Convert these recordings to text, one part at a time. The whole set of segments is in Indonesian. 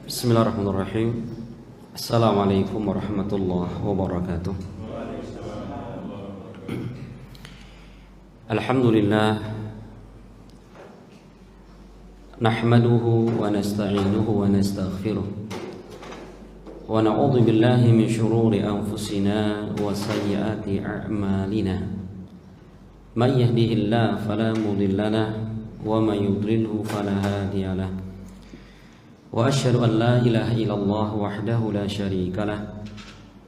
Bismillahirrahmanirrahim. Assalamualaikum warahmatullahi wabarakatuh. Alhamdulillah, nahmaduhu wa nasta'inuhu wa nastaghfiruh, wa na'udzu billahi min shururi anfusina wa sayyiati a'malina. Man yahdihillahu fala mudilla lahu wa man yudlilhu fala hadiya lahu. Wa asyhadu an la ilaha illallah wahdahu la syarika lah,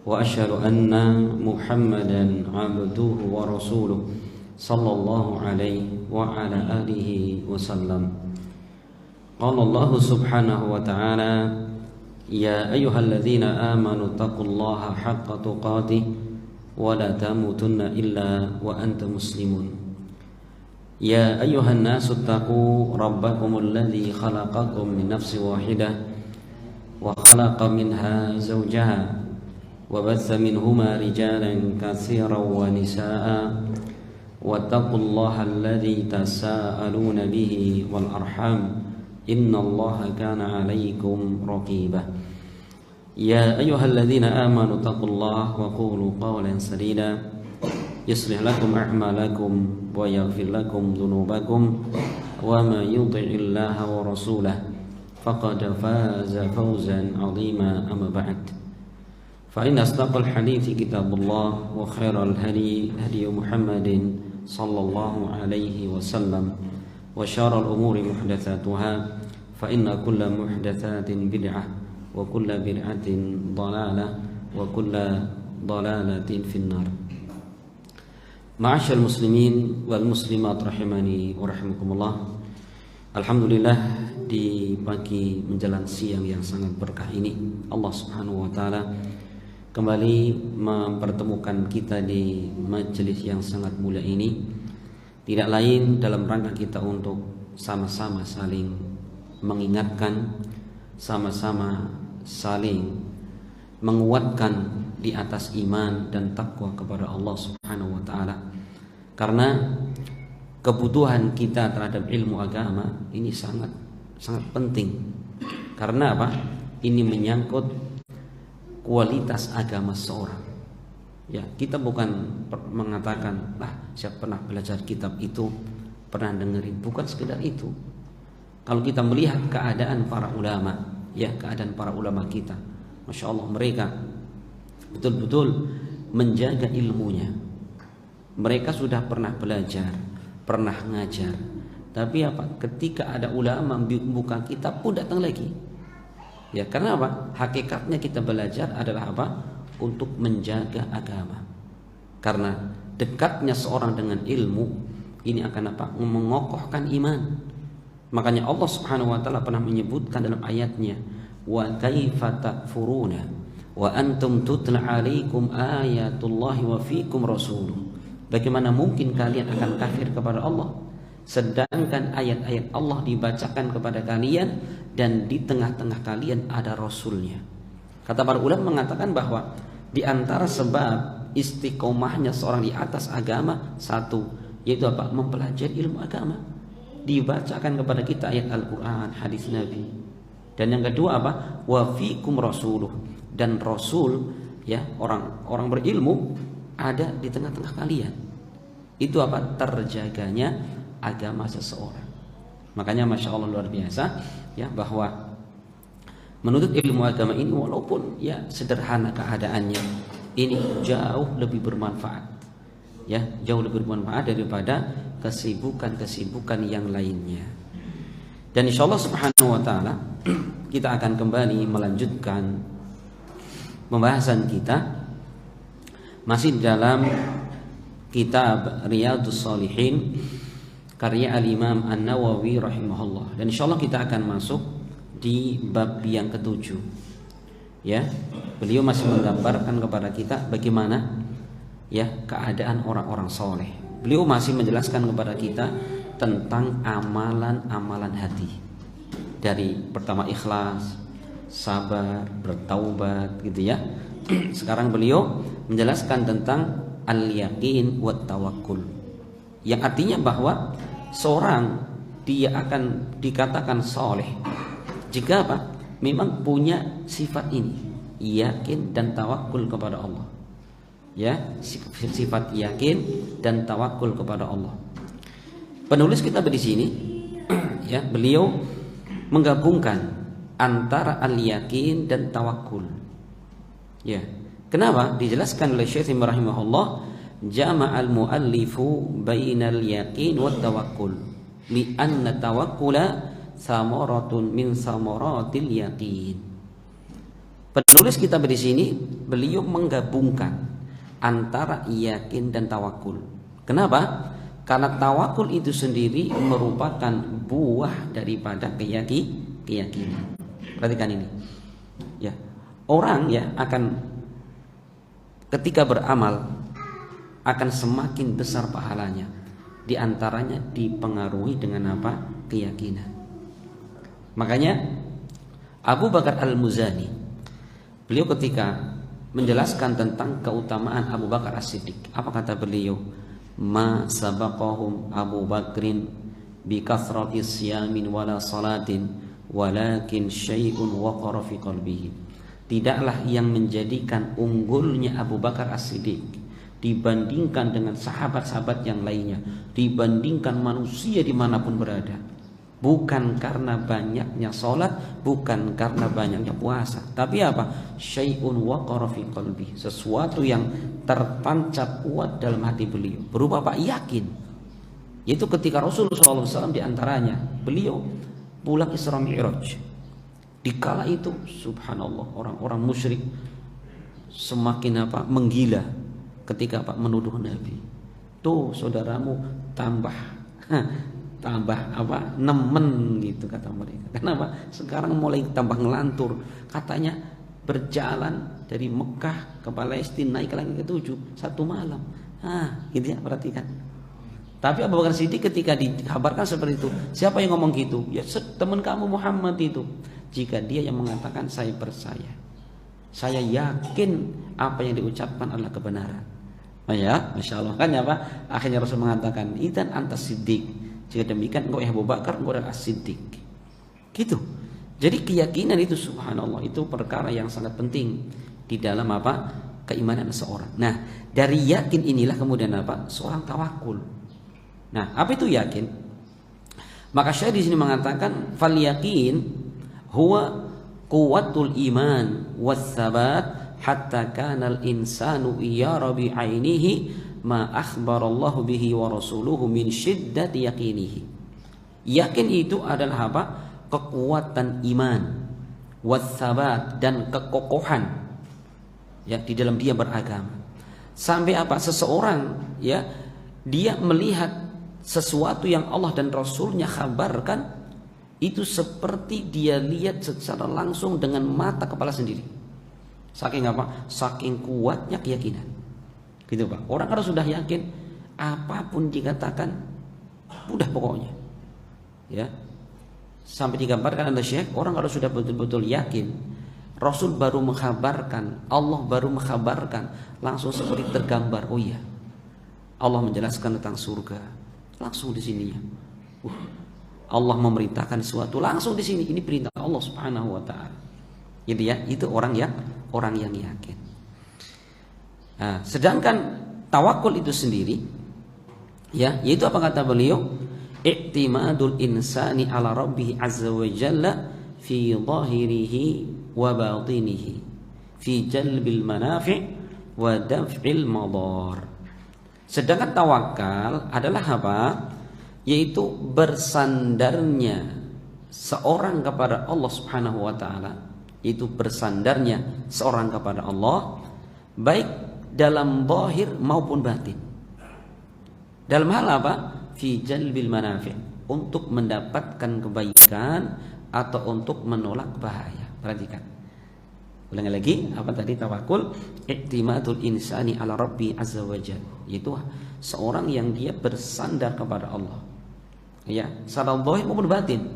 wa asyhadu anna Muhammadan abduhu wa rasuluh sallallahu alaihi wa ala alihi wasallam. Qala Allah subhanahu wa ta'ala, ya ayyuhalladzina amanu taqullaha haqqa tuqatih wa la tamutunna illa wa antum muslimun. يا أيها الناس اتقوا ربكم الذي خلقكم من نفس واحدة وخلق منها زوجها وبث منهما رجالا كثيرا ونساء واتقوا الله الذي تساءلون به والأرحام إن الله كان عليكم رقيبا. يا أيها الذين آمنوا اتقوا الله وقولوا قولا سديدا يصلح لكم أعمالكم ويغفر لكم ذنوبكم وما يطع الله ورسوله فقد فاز فوزا عظيما. أما بعد، فإن أصدق الحديث كتاب الله وخير الهدي هدي محمد صلى الله عليه وسلم وشر الأمور محدثاتها فإن كل محدثات بدعة وكل بدعة ضلالة وكل ضلالة في النار. Ma'asyal muslimin wal muslimat rahimani wa rahimakumullah. Alhamdulillah, di pagi menjelang siang yang sangat berkah ini Allah subhanahu wa ta'ala kembali mempertemukan kita di majelis yang sangat mulia ini, tidak lain dalam rangka kita untuk sama-sama saling mengingatkan, sama-sama saling menguatkan di atas iman dan takwa kepada Allah subhanahu wa ta'ala. Karena kebutuhan kita terhadap ilmu agama ini sangat penting. Karena apa? Ini menyangkut kualitas agama seorang. Ya, kita bukan mengatakan, saya pernah belajar kitab itu, pernah dengerin, bukan sekedar itu. Kalau kita melihat keadaan para ulama, ya, keadaan para ulama kita, Masya Allah, mereka betul-betul menjaga ilmunya. Mereka sudah pernah belajar, pernah ngajar, tapi apa? Ketika ada ulama membuka kitab pun datang lagi. Ya, karena apa? Hakikatnya kita belajar adalah apa? Untuk menjaga agama. Karena dekatnya seorang dengan ilmu ini akan apa? Mengokohkan iman. Makanya Allah Subhanahu wa taala pernah menyebutkan dalam ayatnya, wa kaifa takfuruna wa antum tutla alaikum ayatullahi wa fikum rasuluh. Bagaimana mungkin kalian akan kafir kepada Allah sedangkan ayat-ayat Allah dibacakan kepada kalian dan di tengah-tengah kalian ada rasulnya. Kata para ulama mengatakan bahwa di antara sebab istiqomahnya seorang di atas agama, satu yaitu apa? Mempelajari ilmu agama. Dibacakan kepada kita ayat Al-Qur'an, hadis Nabi. Dan yang kedua apa? Wa fikum rasuluh, dan rasul, ya, orang berilmu ada di tengah-tengah kalian. Itu apa? Terjaganya agama seseorang. Makanya Masya Allah luar biasa, ya, bahwa menuntut ilmu agama ini walaupun ya sederhana keadaannya, ini jauh lebih bermanfaat. Ya, jauh lebih bermanfaat daripada kesibukan-kesibukan yang lainnya. Dan insya Allah subhanahu wa ta'ala kita akan kembali melanjutkan pembahasan kita masih dalam kitab Riyadhus Shalihin karya Al-Imam An-Nawawi rahimahullah. Dan insya Allah kita akan masuk di bab yang ke-7. Ya, beliau masih menggambarkan kepada kita bagaimana ya keadaan orang-orang soleh. Beliau masih menjelaskan kepada kita tentang amalan-amalan hati, dari pertama ikhlas, sabar, bertaubat, gitu ya. Sekarang beliau menjelaskan tentang al-yaqin wa tawakkul, yang artinya bahwa seorang dia akan dikatakan soleh jika apa? memang punya sifat ini, yakin dan tawakul kepada Allah. Ya, sifat yakin dan tawakul kepada Allah. Penulis kitab di sini ya, beliau menggabungkan antara al-yakin dan tawakul. Ya. Kenapa? Dijelaskan oleh Syekh rahimahullah, jama'al muallifu bainal yakin wat tawakkul li'anna tawakkula samaratun min samaratil yakin. Penulis kitab di sini beliau menggabungkan antara yakin dan tawakul. Kenapa? Karena tawakul itu sendiri merupakan buah daripada keyakinan. Perhatikan ini. Ya. Orang ya akan ketika beramal akan semakin besar pahalanya. Di antaranya dipengaruhi dengan apa? Keyakinan. Makanya Abu Bakar Al-Muzani, beliau ketika menjelaskan tentang keutamaan Abu Bakar As-Siddiq, apa kata beliau? Ma sabaqahum Abu Bakrin bi kathrati siyamin wala salatin walakin syai'un waqara fi qalbihi. Tidaklah yang menjadikan unggulnya Abu Bakar As-Siddiq dibandingkan dengan sahabat-sahabat yang lainnya, dibandingkan manusia dimanapun berada, bukan karena banyaknya sholat, bukan karena banyaknya puasa, tapi apa? Syai'un waqara fi qalbi, sesuatu yang tertancap kuat dalam hati beliau, berupa apa? Yakin. Yaitu ketika Rasulullah SAW diantaranya, beliau pulang Isra Mi'raj. Dikala itu, subhanallah, orang-orang musyrik semakin apa? Menggila ketika Pak menuduh Nabi. Tuh saudaramu tambah apa? Nemen gitu kata mereka. Kenapa? Sekarang mulai tambah ngelantur. Katanya berjalan dari Mekah ke Palestina naik ke langit ke-7 satu malam. Gitu ya, perhatikan. Tapi Abu Bakar Siddiq ketika dikabarkan seperti itu, siapa yang ngomong gitu? Ya teman kamu Muhammad itu. Jika dia yang mengatakan saya percaya, saya yakin apa yang diucapkan adalah kebenaran. Ya, Masya Allah kan ya Pak. Akhirnya Rasul mengatakan, idzan antas siddiq. Jika demikian engkau ya Abu Bakar, engkau adalah as-siddiq. Gitu. Jadi keyakinan itu subhanallah, itu perkara yang sangat penting di dalam apa? Keimanan seseorang. Nah, dari yakin inilah kemudian apa? Seorang tawakul. Nah, apa itu yakin? Maka Syekh di sini mengatakan fal yakin huwa quwwatul iman was sabat hatta kana al-insanu yara bi 'ainihi ma akhbarallahu bihi wa rasuluhu min syiddati yaqinihi. Yakin itu adalah apa? Kekuatan iman, was-sabat, dan kekokohan ya di dalam dia beragama. Sampai apa? Seseorang ya dia melihat sesuatu yang Allah dan Rasulnya kabarkan itu seperti dia lihat secara langsung dengan mata kepala sendiri. Saking apa? Saking kuatnya keyakinan. Gitu Pak. Orang kalau sudah yakin apapun dikatakan mudah pokoknya. Ya. Sampai digambarkan oleh Syekh, orang kalau sudah betul-betul yakin, Rasul baru mengkabarkan, Allah baru mengkabarkan, langsung seperti tergambar. Oh iya. Allah menjelaskan tentang surga. Langsung di sininya. Allah memerintahkan sesuatu langsung di sini. Ini perintah Allah Subhanahu wa taala. Gitu ya, itu orang yang yakin. Nah, sedangkan tawakul itu sendiri ya, yaitu apa kata beliau? I'timadul insani ala rabbih azza wa jalla fi zahirihi wa batinihi fi jalbil manafi' wa daf'il madar. Sedangkan tawakal adalah apa? Yaitu bersandarnya seorang kepada Allah Subhanahu wa taala, yaitu bersandarnya seorang kepada Allah baik dalam zahir maupun batin. Dalam hal apa? Fi jalbil manafi', untuk mendapatkan kebaikan atau untuk menolak bahaya. Perhatikan. Ulangi lagi, apa tadi tawakul? I'timadul insani ala rabbi azza wa jalla, yaitu seorang yang dia bersandar kepada Allah. Ya, secara zahir maupun batin.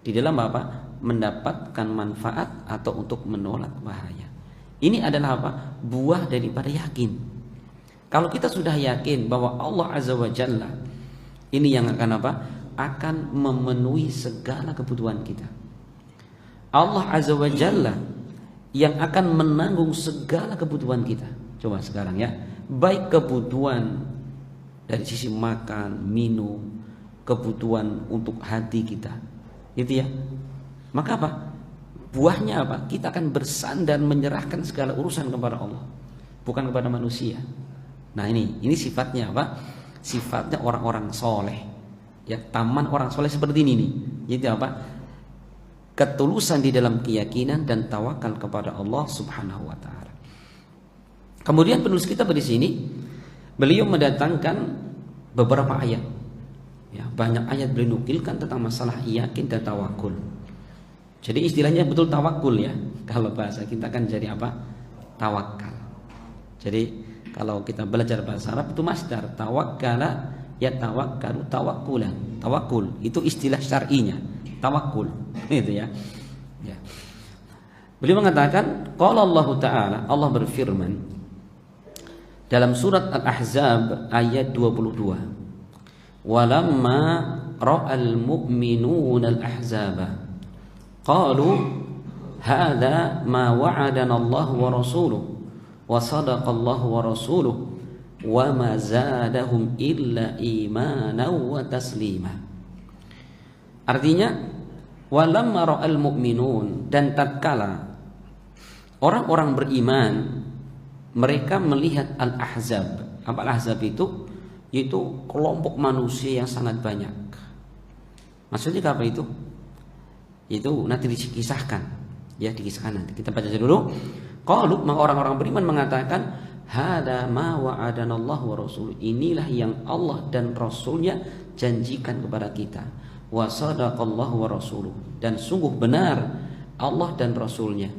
Di dalam apa? Mendapatkan manfaat atau untuk menolak bahaya. Ini adalah apa? Buah daripada yakin. Kalau kita sudah yakin bahwa Allah azza wa jalla ini yang akan apa? Akan memenuhi segala kebutuhan kita. Allah Azza wa Jalla yang akan menanggung segala kebutuhan kita. Coba sekarang ya, baik kebutuhan dari sisi makan, minum, kebutuhan untuk hati kita, gitu ya. Maka apa? Buahnya apa? Kita akan bersandar menyerahkan segala urusan kepada Allah, bukan kepada manusia. Nah ini sifatnya apa? Sifatnya orang-orang soleh. Ya, taman orang soleh seperti ini nih. Jadi apa? Ketulusan di dalam keyakinan dan tawakal kepada Allah Subhanahu wa taala. Kemudian penulis kitab di sini beliau mendatangkan beberapa ayat. Ya, banyak ayat beliau nukilkan tentang masalah yakin dan tawakul. Jadi istilahnya betul tawakul ya. Kalau bahasa kita kan jadi apa? Tawakal. Jadi kalau kita belajar bahasa Arab itu masdar tawakkala ya tawakkalu tawakkulan. Tawakul itu istilah syar'inya. Tawakul itu ya. Ya. Beliau mengatakan qala Allah Ta'ala, Allah berfirman dalam surat Al-Ahzab ayat 22. Walamma ra'al mu'minuna al-ahzaba qalu hadza ma wa'adana Allah wa rasuluhu wa sadaqa Allah wa rasuluhu wa ma zadahum illa imanan wa taslima. Artinya walamma ra'al mu'minun, dan tatkala orang-orang beriman mereka melihat al-ahzab. Apa al-ahzab itu? Yaitu kelompok manusia yang sangat banyak. Maksudnya apa itu? Itu nanti dikisahkan. Ya, dikisahkan nanti. Kita baca dulu. Qalu, orang-orang beriman mengatakan, hada ma wa'adanallahu wa rasul. Inilah yang Allah dan Rasulnya janjikan kepada kita. Wa sadaqallahu wa rasuluh, dan sungguh benar Allah dan Rasulnya.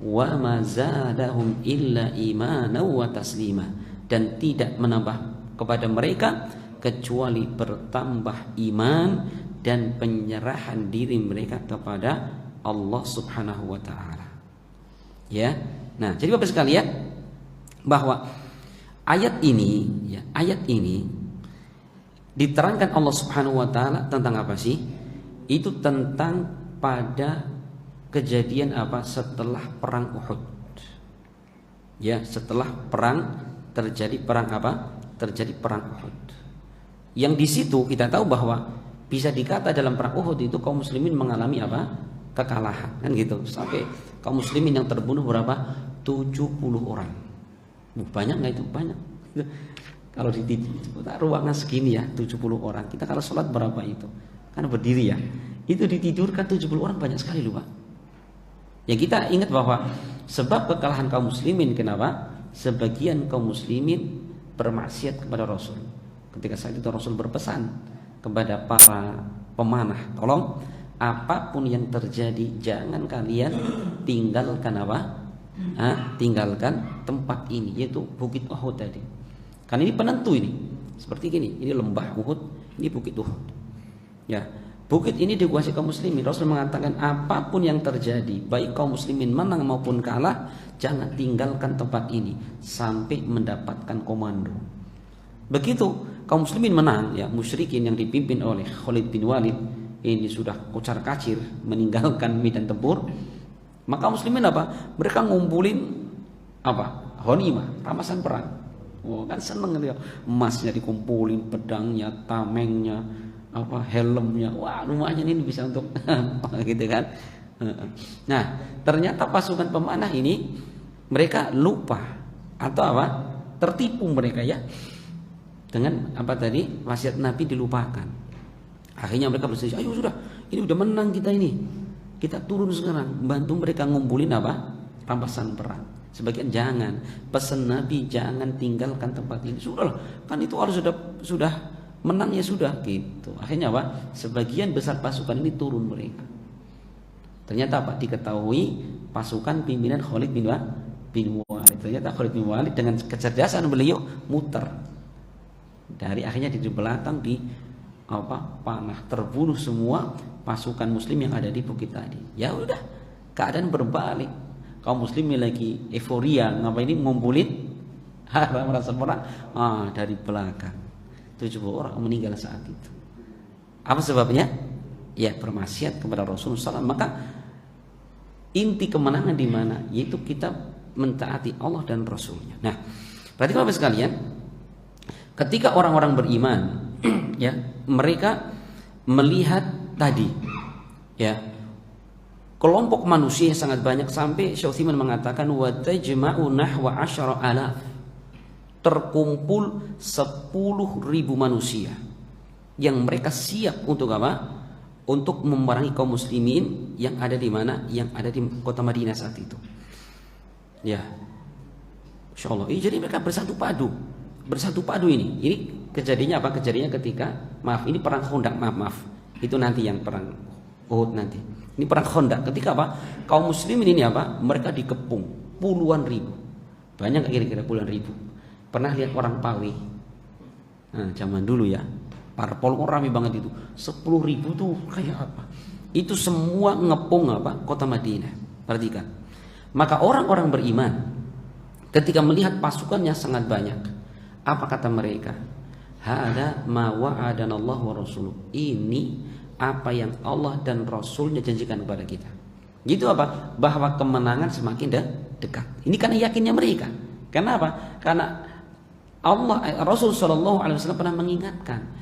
Wa ma zadahum illa imanan wa taslima, dan tidak menambah kepada mereka kecuali bertambah iman dan penyerahan diri mereka kepada Allah Subhanahu wa taala. Ya. Nah, jadi Bapak sekalian, bahwa ayat ini ya, ayat ini diterangkan Allah Subhanahu wa taala tentang apa sih? Itu tentang pada kejadian apa setelah perang Uhud. Ya, setelah terjadi perang apa? Terjadi perang Uhud. Yang di situ kita tahu bahwa bisa dikata dalam perang Uhud itu kaum muslimin mengalami apa? Kekalahan, kan gitu. Sampai kaum muslimin yang terbunuh berapa? 70 orang. Banyak nggak itu? Banyak. Kalau di ruangan segini ya 70 orang. Kita kalau sholat berapa itu? Kan berdiri ya. Itu ditidurkan 70 orang, banyak sekali loh Pak. Ya kita ingat bahwa sebab kekalahan kaum muslimin kenapa? Sebagian kaum muslimin bermaksiat kepada Rasul. Ketika saat itu Rasul berpesan kepada para pemanah, tolong apapun yang terjadi jangan kalian tinggalkan apa? Tinggalkan tempat ini, yaitu Bukit Uhud tadi. Karena ini penentu ini. Seperti gini, ini lembah Uhud, ini Bukit Uhud. Ya, bukit ini dikuasai kaum muslimin. Rasul mengatakan apapun yang terjadi, baik kaum muslimin menang maupun kalah, jangan tinggalkan tempat ini sampai mendapatkan komando. Begitu kaum muslimin menang, ya musyrikin yang dipimpin oleh Khalid bin Walid ini sudah kocar-kacir meninggalkan medan tempur. Maka muslimin apa? Mereka ngumpulin apa? Ghanimah, rampasan perang. Oh, kan seneng gitu ya. Emasnya dikumpulin, pedangnya, tamengnya, apa helmnya. Wah, rumahnya ini bisa untuk gitu kan. Nah, ternyata pasukan pemanah ini mereka lupa atau apa? Tertipu mereka ya. Dengan apa tadi? Wasiat Nabi dilupakan. Akhirnya mereka berselisih, ayo sudah, ini udah menang kita ini. Kita turun sekarang, bantu mereka ngumpulin apa? Rampasan perang. Sebagian jangan, pesan Nabi jangan tinggalkan tempat ini. Sudahlah, kan itu harus sudah menangnya sudah gitu. Akhirnya apa? Sebagian besar pasukan ini turun mereka. Ternyata apa? Diketahui pasukan pimpinan Khalid bin Walid. Ternyata Khalid bin Walid dengan kecerdasan beliau muter. Dari akhirnya di belakang di panah, terbunuh semua pasukan muslim yang ada di bukit tadi. Ya udah, keadaan berbalik. Kaum muslimin lagi euforia, ngapain ini ngumpulin merasa perang dari belakang. 70 orang meninggal saat itu. Apa sebabnya? Ya bermaksiat kepada Rasulullah SAW. Maka Inti kemenangan di mana? Yaitu kita mentaati Allah dan Rasulnya. Nah, berarti Bapak sekalian, ketika orang-orang beriman, ya, mereka melihat tadi, ya, kelompok manusia yang sangat banyak, sampai Syekh Utsaimin mengatakan wa tajma'u nahwa 10,000, terkumpul 10.000 manusia yang mereka siap untuk apa? Untuk memerangi kaum muslimin yang ada di mana? Yang ada di kota Madinah saat itu. Ya, insyaallah. Jadi mereka bersatu padu ini. Ini kejadiannya apa? Kejadiannya ketika, maaf, ini perang Khandaq, maaf. Itu nanti yang perang Uhud nanti. Ini perang Khandaq. Ketika apa? Kaum muslimin ini apa? Mereka dikepung puluhan ribu. Banyak kira-kira puluhan ribu. Pernah lihat orang Pawi? Nah, zaman dulu ya. Parpol rame banget itu. 10.000 tuh kayak apa? Itu semua ngepung apa? Kota Madinah. Perhatikan. Maka orang-orang beriman ketika melihat pasukannya sangat banyak, apa kata mereka? Hada ma wa'adanallahu wa rasuluh. Ini apa yang Allah dan Rasulnya janjikan kepada kita. Gitu apa? Bahwa kemenangan semakin dekat. Ini karena yakinnya mereka. Kenapa? Karena Rasul Shallallahu Alaihi Wasallam pernah mengingatkan,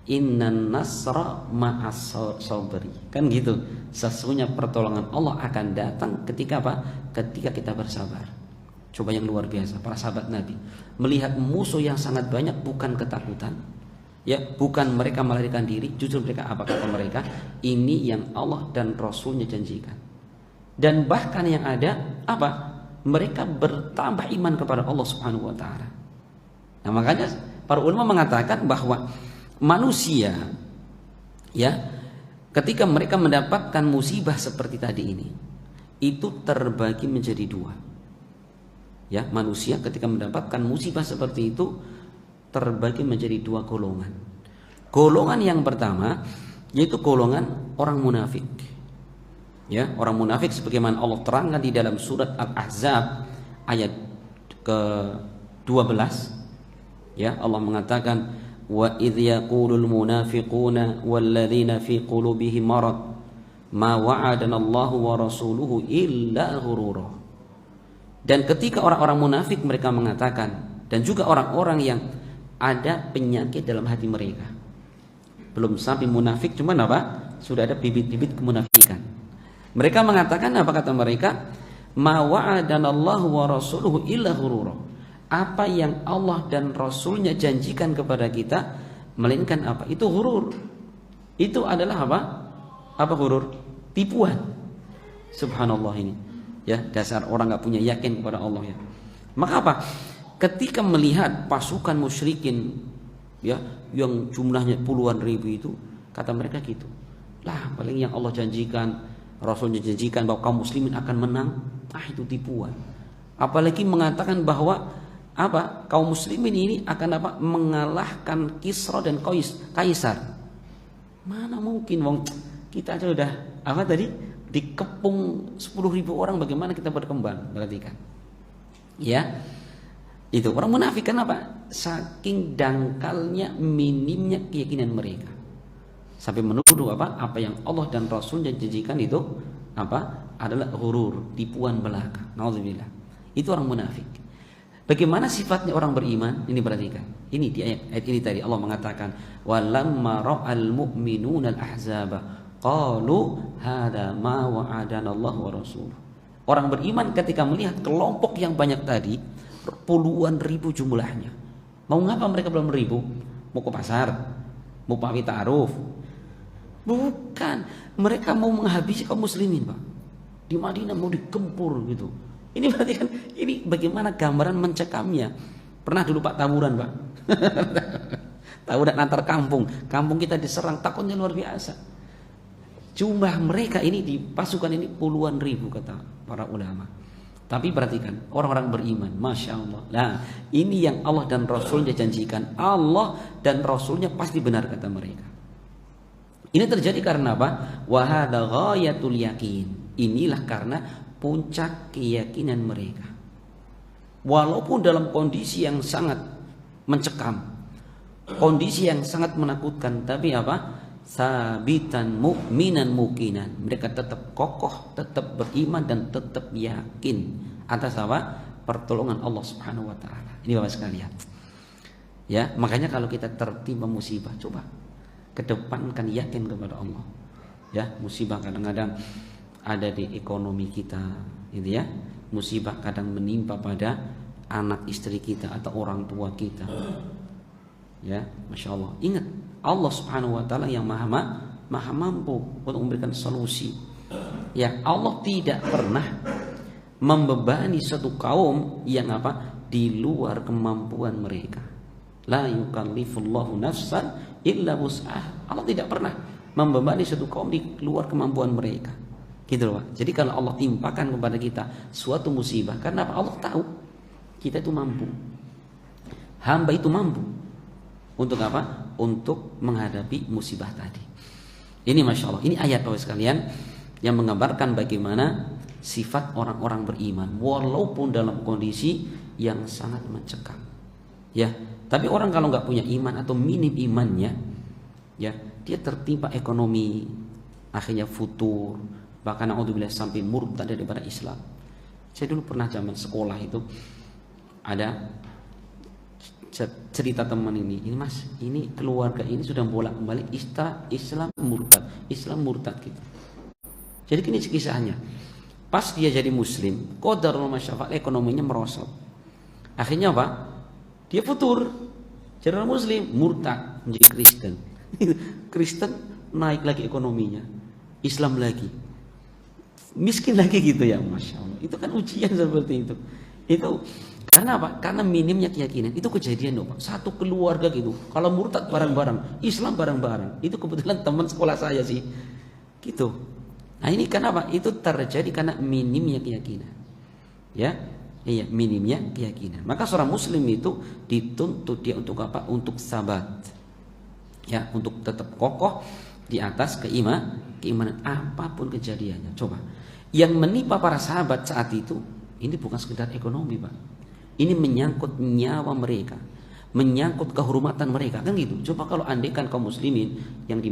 Innan nasra ma'as sabri. Kan gitu. Sesungguhnya pertolongan Allah akan datang ketika apa? Ketika kita bersabar. Coba yang luar biasa, para sahabat Nabi melihat musuh yang sangat banyak, bukan ketakutan, ya, bukan mereka melarikan diri, justru mereka apa kata mereka? Ini yang Allah dan Rasulnya janjikan. Dan bahkan yang ada apa? Mereka bertambah iman kepada Allah Subhanahu wa taala. Nah, makanya para ulama mengatakan bahwa manusia, ya, ketika mereka mendapatkan musibah seperti tadi ini, itu terbagi menjadi dua. Ya, manusia ketika mendapatkan musibah seperti itu terbagi menjadi dua golongan. Golongan yang pertama yaitu golongan orang munafik. Ya, orang munafik sebagaimana Allah terangkan di dalam surat Al-Ahzab ayat ke-12. Ya, Allah mengatakan wa idh yaqulul munafiquna walladzina fi qulubihim marad ma wa'adana Allahu wa rasuluhu illa ghurura. Dan ketika orang-orang munafik mereka mengatakan, dan juga orang-orang yang ada penyakit dalam hati mereka, belum sampai munafik, cuman apa? Sudah ada bibit-bibit kemunafikan. Mereka mengatakan apa kata mereka? Ma wa'adana Allahu wa rasuluhu illa ghurura. Apa yang Allah dan Rasulnya janjikan kepada kita, melainkan apa? Itu ghurur. Itu adalah apa? Apa ghurur? Tipuan. Subhanallah ini. Ya, dasar orang nggak punya yakin kepada Allah ya. Maka apa? Ketika melihat pasukan musyrikin, ya, yang jumlahnya puluhan ribu itu, kata mereka gitu. Lah, paling yang Allah janjikan, Rasulnya janjikan bahwa kaum muslimin akan menang, itu tipuan. Apalagi mengatakan bahwa apa? Kaum muslimin ini akan apa? Mengalahkan Kisra dan Kaisar. Mana mungkin, wong kita aja udah apa tadi? Dikepung 10.000 orang, bagaimana kita berkembang? Perhatikan. Ya. Itu orang munafik kan apa? Saking dangkalnya, minimnya keyakinan mereka. Sampai menuduh apa? Apa yang Allah dan Rasulnya janjikan itu apa? Adalah ghurur, tipuan belaka. Nauzubillah. Itu orang munafik. Bagaimana sifatnya orang beriman? Ini perhatikan. Ini di ayat ini tadi Allah mengatakan, "Walamma ra'al mu'minuna al-ahzaba qalu hada ma wa'adana Allah wa rasuluh." Orang beriman ketika melihat kelompok yang banyak tadi, puluhan ribu jumlahnya, mau ngapa mereka belum ribu? Mau ke pasar? Mau pawai ta'aruf? Bukan, mereka mau menghabisi kaum muslimin, Pak. Di Madinah mau digempur gitu. Ini berarti kan, ini bagaimana gambaran mencekamnya. Pernah dulu Pak tawuran, Pak. Tawuran antar kampung. Kampung kita diserang, takutnya luar biasa. Jumlah mereka ini di pasukan ini puluhan ribu kata para ulama. Tapi perhatikan, orang-orang beriman, Masya Allah. Nah, ini yang Allah dan Rasulnya janjikan. Allah dan Rasulnya pasti benar kata mereka. Ini terjadi karena apa? Wahada ghayatul yakin. Inilah karena puncak keyakinan mereka. Walaupun dalam kondisi yang sangat mencekam, kondisi yang sangat menakutkan, tapi apa? sabitan mu'minan muqinan. Mereka tetap kokoh, tetap beriman dan tetap yakin atas apa? Pertolongan Allah Subhanahu wa taala. Ini Bapak sekalian. Ya, makanya kalau kita tertimpa musibah, coba kedepankan yakin kepada Allah. Ya, musibah kadang-kadang ada di ekonomi kita, gitu ya. Musibah kadang menimpa pada anak istri kita atau orang tua kita. Ya, Masya Allah. Ingat, Allah Subhanahu wa taala yang maha mampu untuk memberikan solusi. Ya, Allah tidak pernah membebani satu kaum yang apa? Di luar kemampuan mereka. La yukallifullahu nafsan illa wus'ah. Allah tidak pernah membebani satu kaum di luar kemampuan mereka. Gitu loh, Pak. Jadi kalau Allah timpakan kepada kita suatu musibah, karena apa? Allah tahu kita itu mampu. Hamba itu mampu. Untuk apa? Untuk menghadapi musibah tadi. Ini Masya Allah. Ini ayat Bapak sekalian yang menggambarkan bagaimana sifat orang-orang beriman walaupun dalam kondisi yang sangat mencekam. Ya, tapi orang kalau nggak punya iman atau minim imannya, ya, dia tertimpa ekonomi, akhirnya futur, bahkan naudzubillah sampai murtad daripada Islam. Saya dulu pernah zaman sekolah itu ada cerita teman ini Mas, ini keluarga ini sudah bolak-balik Islam murtad gitu. Jadi ini kisahnya. Pas dia jadi muslim, qadarul masyafaq, ekonominya merosot. Akhirnya apa? Dia futur. Jadi orang muslim murtad menjadi Kristen. Kristen naik lagi ekonominya. Islam lagi. Miskin lagi gitu ya, Masya Allah. Itu kan ujian seperti itu. Itu karena apa? Karena minimnya keyakinan. Itu kejadian dong, Pak. Satu keluarga gitu. Kalau murtad bareng-bareng, Islam bareng-bareng. Itu kebetulan teman sekolah saya sih. Gitu. Nah ini kenapa? Itu terjadi karena minimnya keyakinan. Ya, iya, minimnya keyakinan. Maka seorang muslim itu dituntut dia untuk apa? Untuk sabat. Ya, untuk tetap kokoh di atas keimanan apapun kejadiannya. Coba. Yang menimpa para sahabat saat itu, ini bukan sekedar ekonomi, Pak. Ini menyangkut nyawa mereka, menyangkut kehormatan mereka, kan gitu. Coba kalau andaikan kaum muslimin yang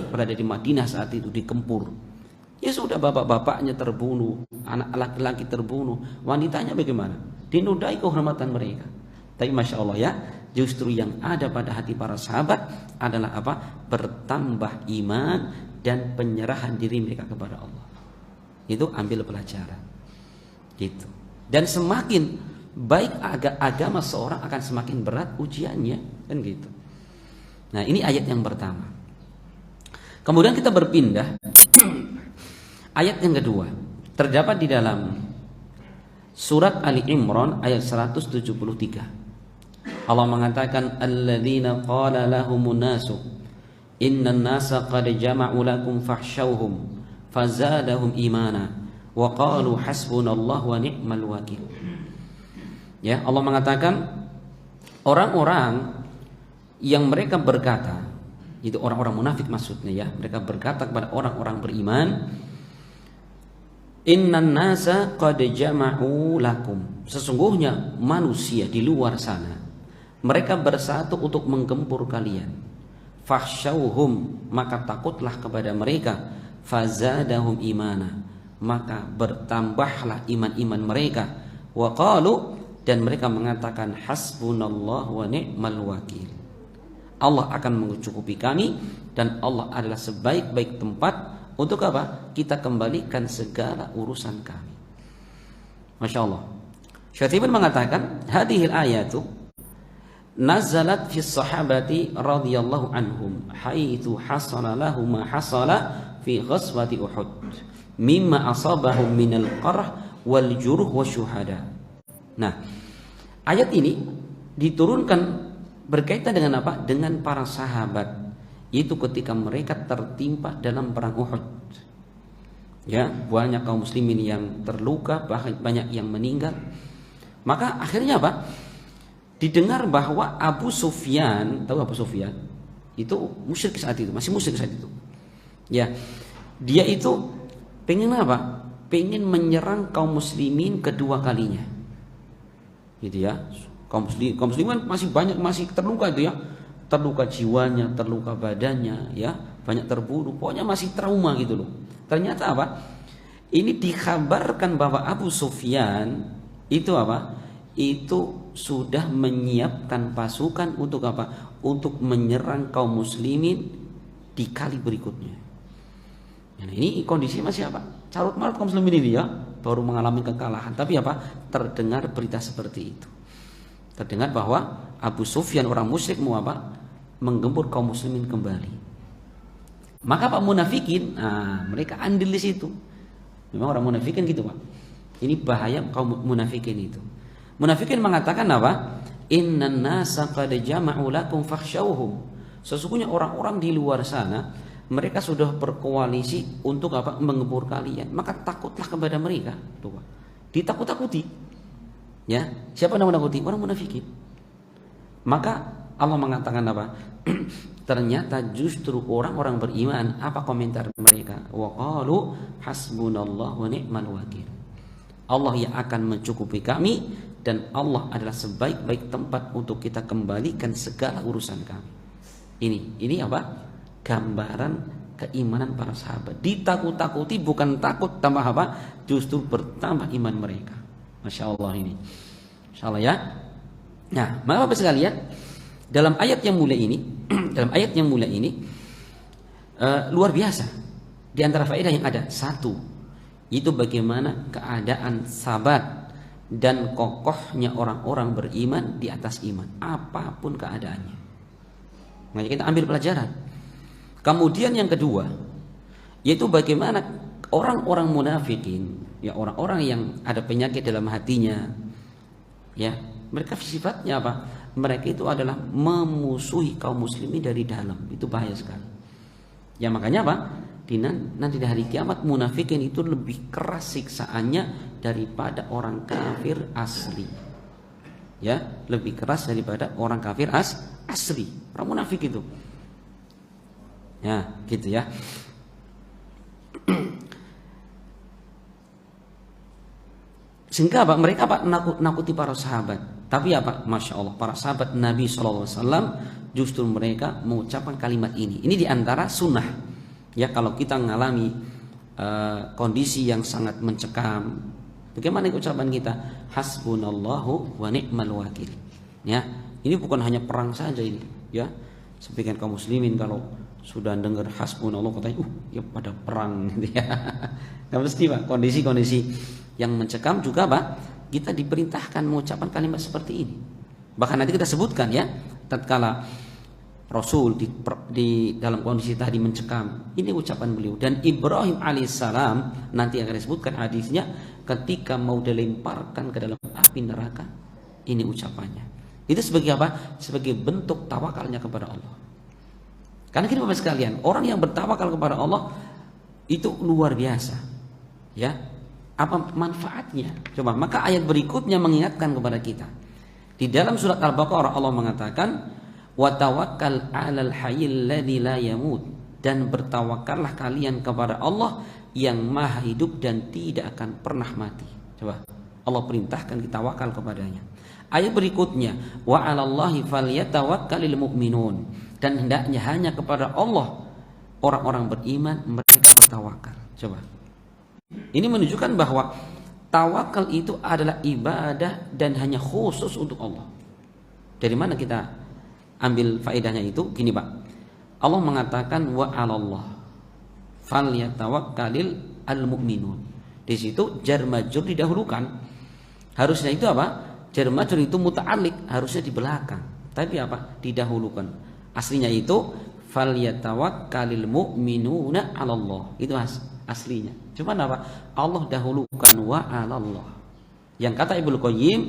berada di Madinah saat itu dikempur, ya sudah, bapak-bapaknya terbunuh, anak laki-laki terbunuh, wanitanya bagaimana? Dinodai kehormatan mereka. Tapi Masya Allah ya, justru yang ada pada hati para sahabat adalah apa? Bertambah iman dan penyerahan diri mereka kepada Allah. Itu ambil pelajaran. Gitu. Dan semakin baik agama seorang akan semakin berat ujiannya, kan gitu. Nah, ini ayat yang pertama. Kemudian kita berpindah ayat yang kedua. Terdapat di dalam surat Ali Imran ayat 173. Allah mengatakan alladzina qala lahumun nasu innan nasa qad jama'u lakum fakhshawhum fazadahum imana wa qalu hasbunallahu wa ni'mal wakil. Ya, Allah mengatakan orang-orang yang mereka berkata, itu orang-orang munafik maksudnya ya, mereka berkata kepada orang-orang beriman, innan nasa qad jama'u lakum, sesungguhnya manusia di luar sana mereka bersatu untuk menggempur kalian. Fakhshawhum, maka takutlah kepada mereka. Fazadahum imana, maka bertambahlah iman-iman mereka. Wa qalu, dan mereka mengatakan hasbunallah wa ni'mal wakil. Allah akan mencukupi kami dan Allah adalah sebaik-baik tempat untuk apa? Kita kembalikan segala urusan kami. Masya Allah. Syatibun mengatakan hadhil ayatu nazalat fi sahabati radhiyallahu anhum haitsu hasala lahum ma hasala fi ghazwati Uhud mimma asabahum minal qarh wal juruh wasyuhada. Nah, ayat ini diturunkan berkaitan dengan apa? Dengan para sahabat. Itu ketika mereka tertimpa dalam perang Uhud. Ya, banyak kaum muslimin yang terluka, bahkan banyak yang meninggal. Maka akhirnya apa? Didengar bahwa Abu Sufyan, tahu Abu Sufyan? Itu musyrik saat itu, masih musyrik saat itu. Ya, dia itu pengen apa? Pengen menyerang kaum muslimin kedua kalinya. Gitu ya. Kaum muslimin masih banyak, masih terluka itu ya. Terluka jiwanya, terluka badannya ya. banyak terbunuh, pokoknya masih trauma gitu loh. Ternyata apa? Ini dikabarkan bahwa Abu Sufyan itu apa? Itu sudah menyiapkan pasukan untuk apa? Untuk menyerang kaum muslimin di kali berikutnya. Nah, ini kondisi masih apa? Carut marut kaum muslimin ini ya, baru mengalami kekalahan. Tapi apa? Terdengar berita seperti itu. Terdengar bahwa Abu Sufyan orang musyrik mau apa? Menggempur kaum muslimin kembali. Maka Pak munafikin, mereka andil di situ. Memang orang munafikin gitu Pak. Ini bahaya kaum munafikin itu. Munafikin mengatakan apa? Innan nasa qad jama'u lakum fakhshawhum. Sesungguhnya orang-orang di luar sana mereka sudah berkoalisi untuk apa? Menggempur kalian. Maka takutlah kepada mereka. Tuh, Pak. Ditakut-takuti. Ya, siapa yang menakuti? Orang munafikin. Maka Allah mengatakan apa? Ternyata justru orang-orang beriman, apa komentar mereka? Wa qalu hasbunallahu wa ni'mal wakil. Allah yang akan mencukupi kami dan Allah adalah sebaik-baik tempat untuk kita kembalikan segala urusan kami. Ini apa? Gambaran keimanan para sahabat. Ditakut-takuti bukan takut tambah apa? Justru bertambah iman mereka. Masya Allah ini. Insya Allah ya. Nah, Bapak sekalian, dalam ayat yang mulia ini, luar biasa. Di antara faedah yang ada, satu, itu bagaimana keadaan sabat dan kokohnya orang-orang beriman di atas iman, apapun keadaannya. Makanya kita ambil pelajaran. Kemudian yang kedua, yaitu bagaimana orang-orang munafikin, ya orang-orang yang ada penyakit dalam hatinya, ya mereka sifatnya apa? Mereka itu adalah memusuhi kaum muslimin dari dalam. Itu bahaya sekali. Ya makanya apa? Nanti di hari kiamat munafikin itu lebih keras siksaannya daripada orang kafir asli. Ya, lebih keras daripada orang kafir asli. Orang munafik itu. Ya, gitu ya. Sehingga apa? Mereka apa? Nakuti para sahabat. Tapi apa? Masya Allah, para sahabat Nabi SAW justru mereka mengucapkan kalimat ini. Ini diantara sunnah. Ya, kalau kita mengalami kondisi yang sangat mencekam, bagaimana ucapan kita? Hasbunallahu wa ni'mal wakil. Ya, ini bukan hanya perang saja ini. Ya, sebagian kaum muslimin kalau sudah dengar hasbunallah katanya, ya pada perang gitu ya. Nggak mesti Pak. Kondisi-kondisi yang mencekam juga Pak, kita diperintahkan mengucapkan kalimat seperti ini. Bahkan nanti kita sebutkan ya, tatkala Rasul di dalam kondisi tadi mencekam, ini ucapan beliau. Dan Ibrahim alaihissalam nanti akan disebutkan hadisnya, ketika mau dilemparkan ke dalam api neraka, ini ucapannya. Itu sebagai apa? Sebagai bentuk tawakalnya kepada Allah. Karena gini Bapak sekalian, orang yang bertawakal kepada Allah itu luar biasa. Ya, apa manfaatnya? Coba, maka ayat berikutnya mengingatkan kepada kita. Di dalam surat Al-Baqarah Allah mengatakan, wa tawakkal 'alal hayyil ladzi la yamut, dan bertawakallah kalian kepada Allah yang maha hidup dan tidak akan pernah mati. Coba, Allah perintahkan kita tawakal kepadanya. Ayat berikutnya, wa 'alallahi falyatawakkalul mu'minun, dan hendaknya hanya kepada Allah orang-orang beriman mereka bertawakal. Coba, ini menunjukkan bahwa tawakal itu adalah ibadah dan hanya khusus untuk Allah. Dari mana kita ambil faedahnya itu? Gini Pak, Allah mengatakan wa 'alallah falyatawakkalul mu'minun. Di situ jar majrur didahulukan. Harusnya itu apa? Jar majrur itu muta'alliq, harusnya di belakang. Tapi apa? Didahulukan. Aslinya itu falyatawakkalul mu'minuna 'alallah. Itu aslinya. Cuman apa? Allah dahulukan wa 'alallah. Yang kata Ibnu Qayyim,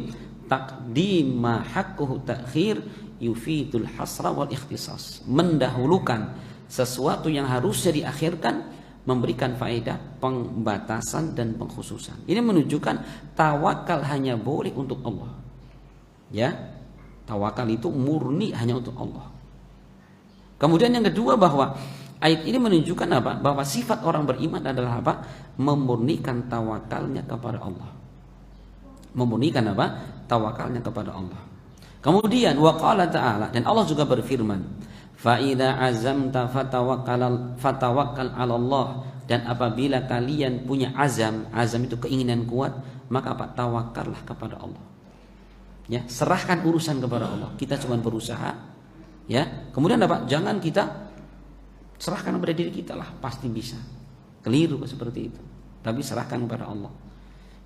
taqdim ma haqquhu ta'khir yufidul hasra wal ikhtisas. Mendahulukan sesuatu yang harusnya diakhirkan memberikan faedah pembatasan dan pengkhususan. Ini menunjukkan tawakal hanya boleh untuk Allah. Ya, tawakal itu murni hanya untuk Allah. Kemudian yang kedua, bahwa ayat ini menunjukkan apa? Bahwa sifat orang beriman adalah apa? Memurnikan tawakalnya kepada Allah. Memurnikan apa? Tawakalnya kepada Allah. Kemudian wa qala ta'ala, dan Allah juga berfirman, Fa idza azamta fatawakkal 'ala Allah. Dan apabila kalian punya azam itu keinginan kuat, maka tawakallah kepada Allah. Ya, serahkan urusan kepada Allah. Kita cuma berusaha, ya. Kemudian jangan kita serahkan kepada diri kita lah, pasti bisa. Keliru seperti itu. Tapi serahkan kepada Allah.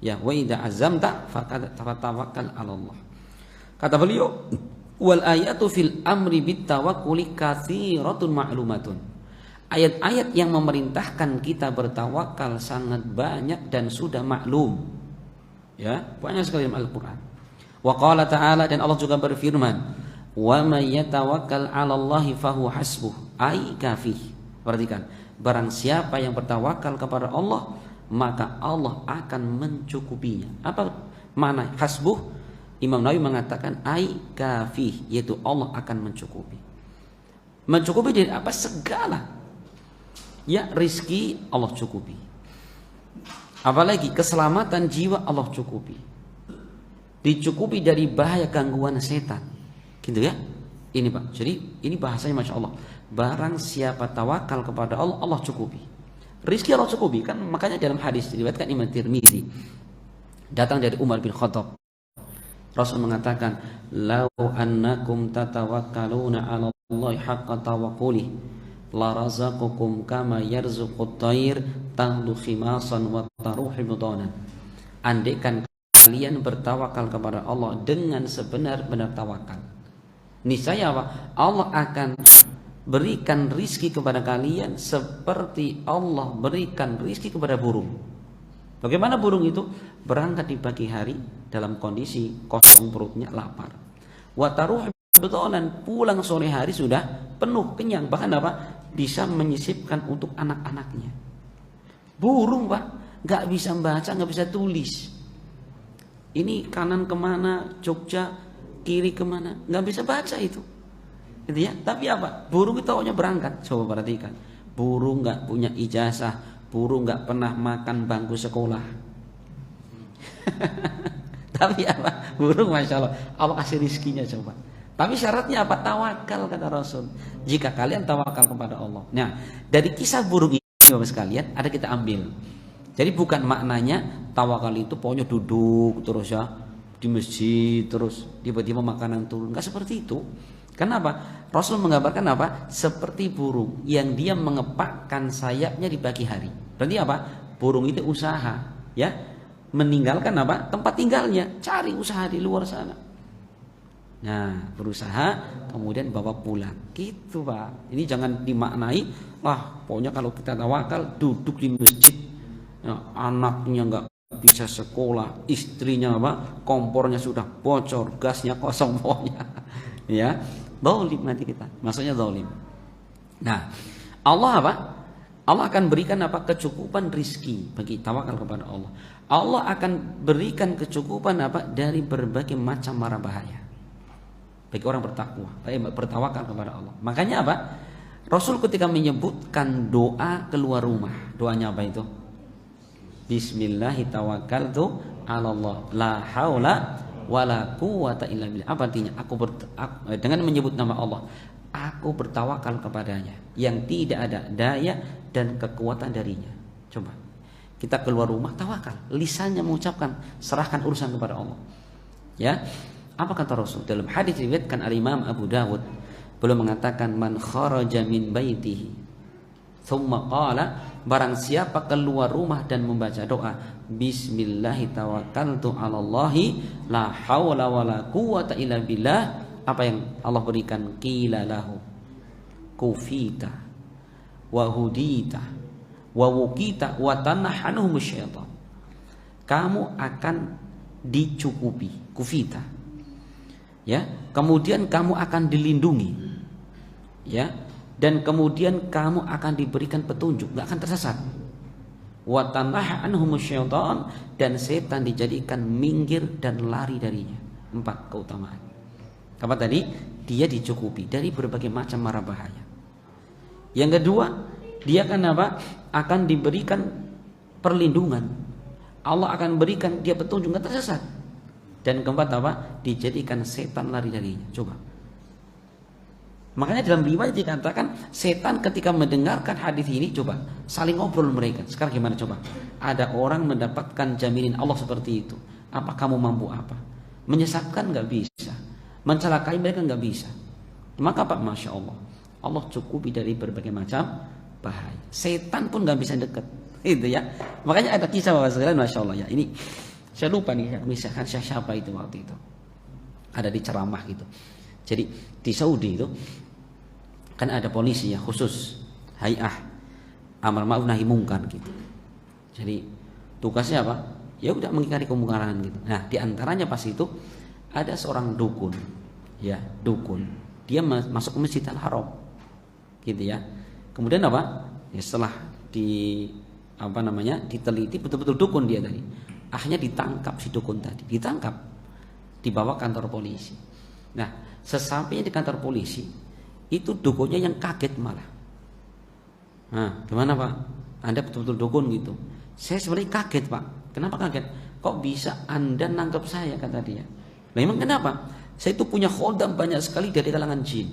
Ya, wa idza azamta fatawakkal 'ala Allah. Kata beliau, wal ayatu fil amri bit tawakkuli katsiratun ma'lumatun. Ayat-ayat yang memerintahkan kita bertawakal sangat banyak dan sudah maklum. Ya, banyak sekali dalam Al-Qur'an. Wa qala ta'ala, dan Allah juga berfirman, wa may yatawakkal 'ala Allahi fahuwa hasbuh, ai kafih. Perhatikan, barang siapa yang bertawakal kepada Allah, maka Allah akan mencukupinya. Apa makna hasbuh? Imam Nawawi mengatakan ai kafih, yaitu Allah akan mencukupi. Mencukupi dari apa? Segala. Ya, rizki Allah cukupi. Apalagi keselamatan jiwa Allah cukupi. Dicukupi dari bahaya gangguan setan. Gitu ya. Ini Pak. Jadi ini bahasanya Masya Allah. Barang siapa tawakal kepada Allah, Allah cukupi. Rizki Allah cukupi. Kan makanya dalam hadis diriwayatkan Imam Tirmidzi, datang dari Umar bin Khattab. Rasul mengatakan, "Lau annakum tatawakkaluna 'ala Allah haqqa tawakkuli, la razaqakum kama yarzuqut thair tahdu khimasan wa taruhi budanan." Andaikan kalian bertawakal kepada Allah dengan sebenar-benar tawakal, niscaya Allah akan berikan rizki kepada kalian seperti Allah berikan rizki kepada burung. Bagaimana burung itu? Berangkat di pagi hari dalam kondisi kosong perutnya, lapar. Wa taruhi budanan, pulang sore hari sudah penuh, kenyang, bahkan bisa menyisipkan untuk anak-anaknya. Burung Pak, nggak bisa baca, nggak bisa tulis. Ini kanan kemana, Jogja, kiri kemana, nggak bisa baca itu. Gitu ya. Tapi burung itu hanya berangkat. Coba perhatikan, burung nggak punya ijazah, burung nggak pernah makan bangku sekolah. Tapi burung Masya Allah, Allah kasih rizkinya coba. Tapi syaratnya tawakal, kata Rasul. Jika kalian tawakal kepada Allah. Nah, dari kisah burung ini Bapak sekalian, ada kita ambil. Jadi bukan maknanya tawakal itu pokoknya duduk terus ya di masjid terus tiba-tiba makanan turun. Enggak seperti itu. Kenapa? Rasul menggambarkan seperti burung yang dia mengepakkan sayapnya di pagi hari. Berarti burung itu usaha, ya, meninggalkan tempat tinggalnya, cari usaha di luar sana. Nah, berusaha kemudian bawa pulang. Gitu Pak. Ini jangan dimaknai, pokoknya kalau kita tawakal duduk di masjid, ya, anaknya nggak bisa sekolah, istrinya kompornya sudah bocor, gasnya kosong pokoknya. Ya, zalim nanti kita. Maksudnya zalim. Nah, Allah Allah akan berikan kecukupan rizki bagi tawakal kepada Allah. Allah akan berikan kecukupan dari berbagai macam mara bahaya bagi orang bertawakal kepada Allah. Makanya Rasul ketika menyebutkan doa keluar rumah, doanya itu? Bismillahirrahmanirrahim, 'alallah, la haula wala quwata illa billah. Apa artinya? Dengan menyebut nama Allah, aku bertawakal kepadanya yang tidak ada daya dan kekuatan darinya. Coba kita keluar rumah tawakal, lisannya mengucapkan, serahkan urusan kepada Allah. Ya, apa kata Rasul dalam hadis diriwayatkan al-Imam Abu Dawud? Beliau mengatakan, man kharaja min baitihi thumma qala, barang siapa keluar rumah dan membaca doa, bismillahi tawakkaltu 'alallahi la haula wala quwata illa billah, apa yang Allah berikan? Qila lahu kufita wa hudita wa wukita wa tanahanhum syaitan. Kamu akan dicukupi, kufita. Ya, kemudian kamu akan dilindungi. Ya, dan kemudian kamu akan diberikan petunjuk, enggak akan tersesat. Wa tanahanhum syaitan, dan setan dijadikan minggir dan lari darinya. 4 keutamaan. Apa tadi? Dia dicukupi dari berbagai macam mara bahaya. Yang kedua, dia akan diberikan perlindungan. Allah akan berikan dia petunjuk, enggak tersesat. Dan keempat dijadikan setan lari darinya. Coba. Makanya dalam riwayat dikatakan setan ketika mendengarkan hadis ini coba saling ngobrol mereka. Sekarang gimana coba? Ada orang mendapatkan jaminan Allah seperti itu. Apa kamu mampu apa? Menyesatkan nggak bisa, mencelakai mereka nggak bisa. Maka Pak, masya Allah, Allah cukupi dari berbagai macam bahaya. Setan pun nggak bisa dekat, itu ya. Makanya ada kisah Bapak sekalian, masya Allah ya. Ini saya lupa nih, misalkan siapa itu waktu itu. Ada di ceramah gitu. Jadi di Saudi itu kan ada polisi ya khusus hay'ah amar ma'ruf nahi mungkar gitu. Jadi tugasnya apa? Ya udah mengingkari kemungkaran gitu. Nah, di antaranya pas itu ada seorang dukun. Ya, dukun. Dia masuk ke Masjidil Haram. Gitu ya. Kemudian apa? Ya setelah diteliti betul-betul dukun dia tadi. Akhirnya ditangkap si dukun tadi. Ditangkap. Dibawa kantor polisi. Nah, sesampainya di kantor polisi, itu dukunnya yang kaget malah. Nah, gimana Pak? Anda betul-betul dukun gitu. Saya sebenarnya kaget Pak. Kenapa kaget? Kok bisa Anda nangkep saya, kata dia. Nah, emang kenapa? Saya itu punya khodam banyak sekali dari kalangan jin.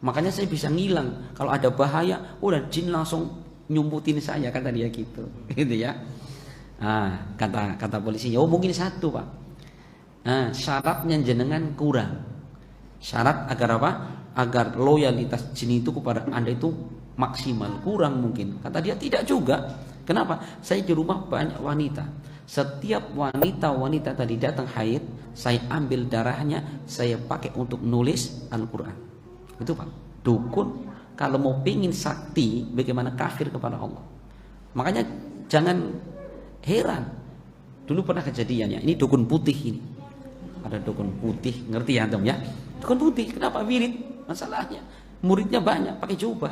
Makanya saya bisa ngilang. Kalau ada bahaya, udah jin langsung nyumputin saya, kata dia gitu. Gitu ya. Nah, kata polisinya, oh mungkin satu Pak. Nah, syaratnya jenengan kurang. Syarat agar apa? Agar loyalitas jin itu kepada Anda itu maksimal, kurang mungkin. Kata dia tidak juga. Kenapa? Saya di rumah banyak wanita. Setiap wanita tadi datang haid, saya ambil darahnya, saya pakai untuk nulis Al-Quran. Itu Pak. Dukun kalau mau pingin sakti, bagaimana kafir kepada Allah. Makanya jangan heran. Dulu pernah kejadiannya. Ini dukun putih ini. Ada dukun putih, ngerti ya antum ya? Dukun putih, kenapa wirid? Masalahnya muridnya banyak, pakai jubah.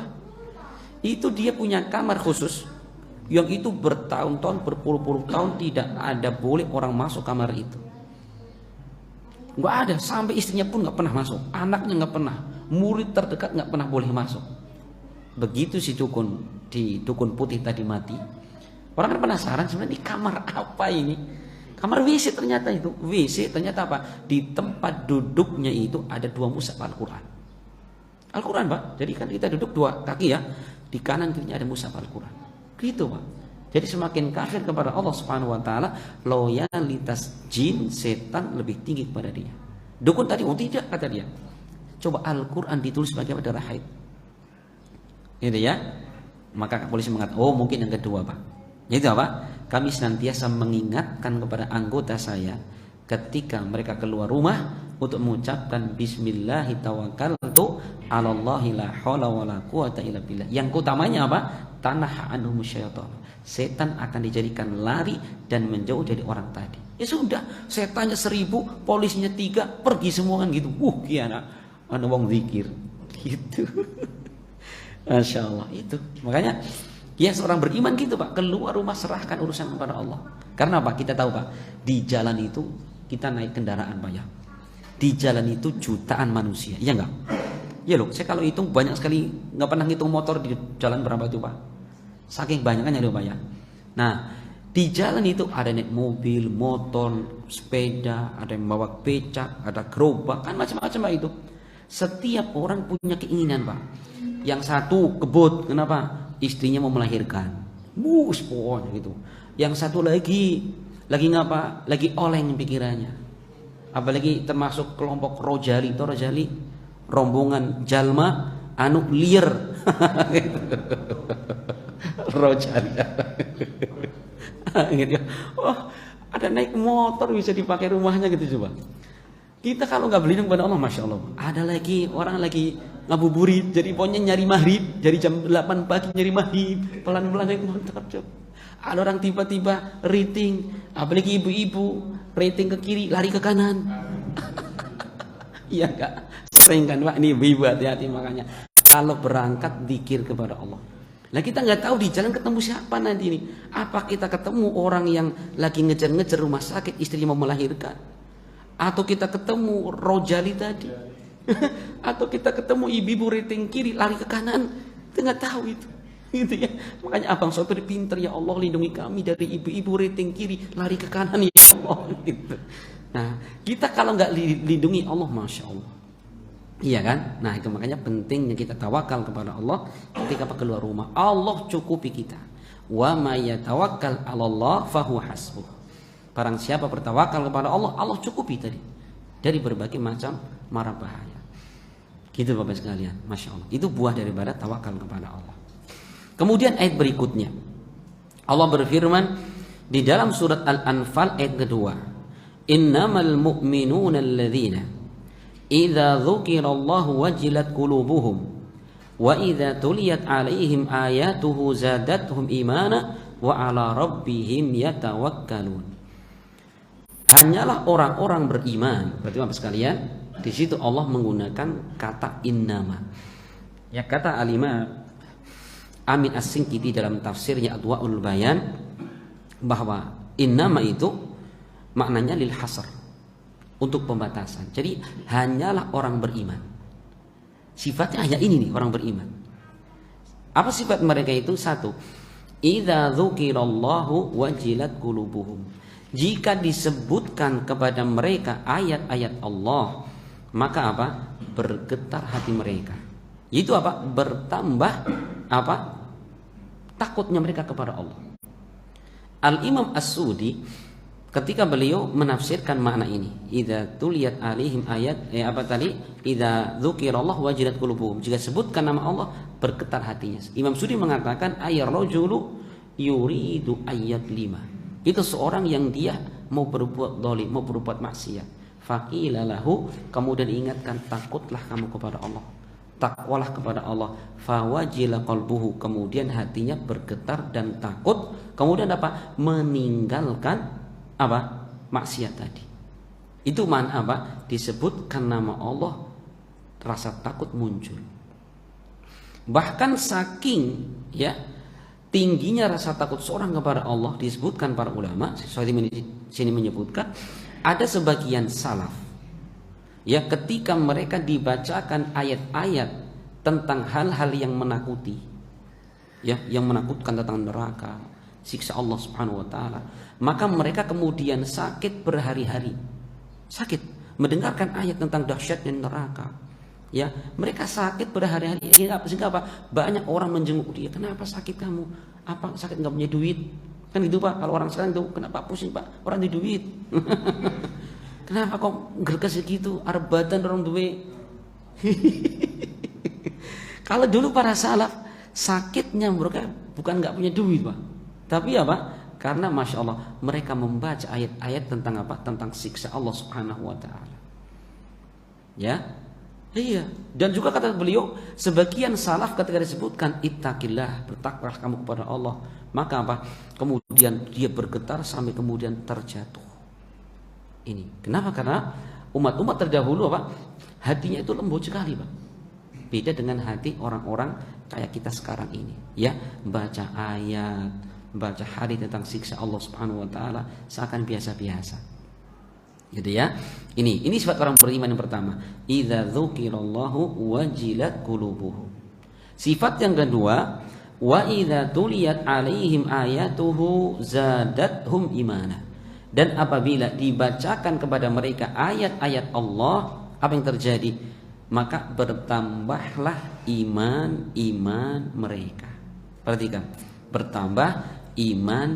Itu dia punya kamar khusus yang itu bertahun-tahun, berpuluh-puluh tahun tidak ada boleh orang masuk kamar itu. Nggak ada, sampai istrinya pun nggak pernah masuk, anaknya nggak pernah, murid terdekat nggak pernah boleh masuk. Begitu si dukun di dukun putih tadi mati, orang kan penasaran sebenarnya di kamar apa ini? Kamar WC ternyata itu. WC ternyata apa? Di tempat duduknya itu ada 2 mushaf Al-Quran. Al-Quran Pak. Jadi kan kita duduk 2 kaki ya. Di kanan kirinya ada mushaf Al-Quran. Gitu Pak. Jadi semakin kafir kepada Allah Subhanahu wa taala, loyalitas jin setan lebih tinggi kepada dia. Dukun tadi oh tidak, kata dia. Coba Al-Quran ditulis sebagai darah haid. Gitu ya. Maka polisi mengatakan, oh mungkin yang kedua Pak. Itu apa? Kami senantiasa mengingatkan kepada anggota saya ketika mereka keluar rumah untuk mengucapkan Bismillahi tawakkaltu 'alallahi la haula wala quwata illa billah. Yang utamanya apa? Tanah anhum syaitan. Setan akan dijadikan lari dan menjauh dari orang tadi. Ya sudah, setannya 1000, polisinya 3, pergi semua kan gitu. Kiana ana wong zikir. Gitu. Masya Allah itu. Makanya ya seorang beriman gitu Pak, keluar rumah serahkan urusan kepada Allah. Karena apa? Kita tahu Pak, di jalan itu kita naik kendaraan Pak ya. Di jalan itu jutaan manusia, iya enggak? Ya loh, saya kalau hitung banyak sekali, nggak pernah ngitung motor di jalan berapa itu Pak. Saking banyaknya loh Pak ya. Nah, di jalan itu ada naik mobil, motor, sepeda, ada yang bawa becak, ada gerobak, kan macam-macam Pak itu. Setiap orang punya keinginan Pak. Yang satu kebut, kenapa? Istrinya mau melahirkan, pokoknya gitu. Yang satu lagi ngapa? Lagi oleng pikirannya. Apalagi termasuk kelompok Rojali, rombongan Jalma anu liar. Rojali. Gitu. Oh, ada naik motor bisa dipakai rumahnya gitu coba. Kita kalau nggak berlindung pada Allah, masya Allah. Ada lagi orang lagi ngabuburit, jadi pokoknya nyari maghrib, dari jam 8 pagi nyari maghrib, pelan-pelan naik motor. Ada orang tiba-tiba rating, apalagi ibu-ibu rating ke kiri, lari ke kanan. Iya enggak? Sering kan Pak, ini ibu-ibu hati-hati makanya. Kalau berangkat zikir kepada Allah. Nah kita nggak tahu di jalan ketemu siapa nanti ini. Apa kita ketemu orang yang lagi ngejar-ngejar rumah sakit, istrinya mau melahirkan? Atau kita ketemu Rojali tadi, atau kita ketemu ibu-ibu rating kiri lari ke kanan, kita nggak tahu itu, gitu ya. Makanya abang sopir pinter, ya Allah lindungi kami dari ibu-ibu rating kiri lari ke kanan ya Allah. Gitu. Nah kita kalau nggak lindungi Allah, masya Allah, Iya kan? Nah, itu makanya pentingnya kita tawakal kepada Allah ketika keluar rumah. Allah cukupi kita. Wa may yatawakkal 'alallah fahuwa hasbuh. Barang siapa bertawakal kepada Allah, Allah cukupi tadi dari berbagai macam mara bahaya. Gitu Bapak sekalian, Masya Allah. Itu buah daripada tawakal kepada Allah. Kemudian ayat berikutnya, Allah berfirman di dalam surat Al-Anfal ayat kedua, Innamal mu'minuna alladzina idza dzukirallahu wajilat qulubuhum wa idza tuliyat 'alaihim ayatuhu zadatuhum imana wa 'ala rabbihim yatawakkalun. Hanyalah orang-orang beriman. Berarti Bapak sekalian, di situ Allah menggunakan kata innama. Ya, kata Al-Imam Amin As-Singkiti dalam tafsirnya Adwaul Bayan bahwa innama itu maknanya lil hasr, untuk pembatasan. Jadi hanyalah orang beriman. Sifatnya hanya ini nih, orang beriman. Apa sifat mereka itu? Satu, idza dzukirallahu wajilat qulubuhum. Jika disebutkan kepada mereka ayat-ayat Allah, maka apa? Bergetar hati mereka. Itu apa? Bertambah apa? Takutnya mereka kepada Allah. Al-Imam As-Sudi ketika beliau menafsirkan makna ini, idza tuliyat alaihim ayat apa tadi? Idza dzukirallahu wajilat qulubuhum. Jika sebutkan nama Allah, bergetar hatinya. Imam Sudi mengatakan ayar rajulu yuridu ayat 5. Itu seorang yang dia mau berbuat zalim, mau berbuat maksiat. Faqila lahu, kemudian ingatkan, takutlah kamu kepada Allah, takwalah kepada Allah. Fawajila qalbuhu, kemudian hatinya bergetar dan takut. Kemudian apa? Meninggalkan apa? Maksiat tadi. Itu mana apa? Disebutkan nama Allah, rasa takut muncul. Bahkan saking ya tingginya rasa takut seorang kepada Allah, disebutkan para ulama, sesuai di sini menyebutkan ada sebagian salaf ya, ketika mereka dibacakan ayat-ayat tentang hal-hal yang menakuti ya, yang menakutkan tentang neraka, siksa Allah Subhanahu wa taala, maka mereka kemudian sakit berhari-hari. Sakit mendengarkan ayat tentang dahsyatnya neraka. Ya, mereka sakit berhari-hari. Sehingga apa? Banyak orang menjenguk dia. Kenapa sakit kamu? Apa sakit nggak punya duit? Kan gitu Pak. Kalau orang sekarang itu, kenapa pusing Pak? Orang di duit. Kenapa kok gerges gitu? Arbatan orang duit. Kalau dulu para salaf sakitnya mereka bukan nggak punya duit Pak, tapi apa? Karena Masya Allah mereka membaca ayat-ayat tentang apa? Tentang siksa Allah Subhanahu wa taala. Ya. Iya, dan juga kata beliau, sebagian salaf ketika disebutkan ittaqillah, bertakwalah kamu kepada Allah, maka apa? Kemudian dia bergetar sampai kemudian terjatuh. Ini kenapa? Karena umat-umat terdahulu apa? Hatinya itu lembut sekali, Pak. Beda dengan hati orang-orang kayak kita sekarang ini, ya, baca ayat, baca hadis tentang siksa Allah Subhanahu wa taala seakan biasa-biasa. Gitu ya. Ini sifat orang beriman yang pertama. Idza dzukirallahu wajilat qulubuhum. Sifat yang kedua, wa idza tuliyat alaihim ayatuhu zadatuhum imana. Dan apabila dibacakan kepada mereka ayat-ayat Allah, apa yang terjadi? Maka bertambahlah iman mereka. Perhatikan, bertambah iman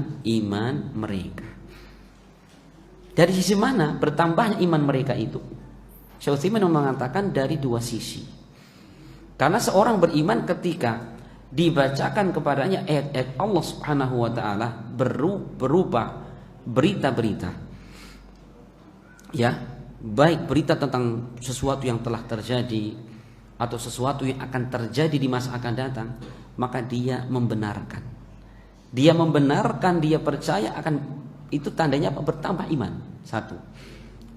mereka. Dari sisi mana bertambahnya iman mereka itu? Syekh Utsaimin mengatakan dari dua sisi. Karena seorang beriman ketika dibacakan kepadanya ayat-ayat Allah Subhanahu wa taala berupa berita-berita. Ya, baik berita tentang sesuatu yang telah terjadi atau sesuatu yang akan terjadi di masa akan datang, maka dia membenarkan. Dia membenarkan, dia percaya akan. Itu tandanya apa? Bertambah iman. Satu,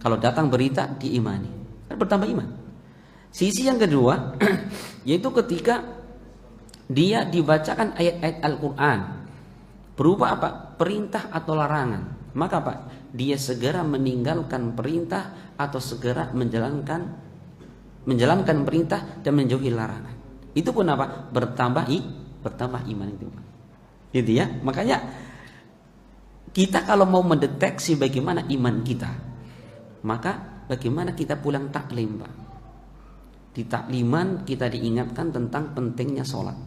kalau datang berita diimani, bertambah iman. Sisi yang kedua yaitu ketika dia dibacakan ayat-ayat Al-Quran berupa apa? Perintah atau larangan, maka apa? Dia segera meninggalkan perintah atau segera menjalankan perintah dan menjauhi larangan. Itu pun apa? Bertambah iman itu. Gitu ya. Makanya kita kalau mau mendeteksi bagaimana iman kita, maka bagaimana kita pulang taklim, Pak. Di takliman kita diingatkan tentang pentingnya sholat.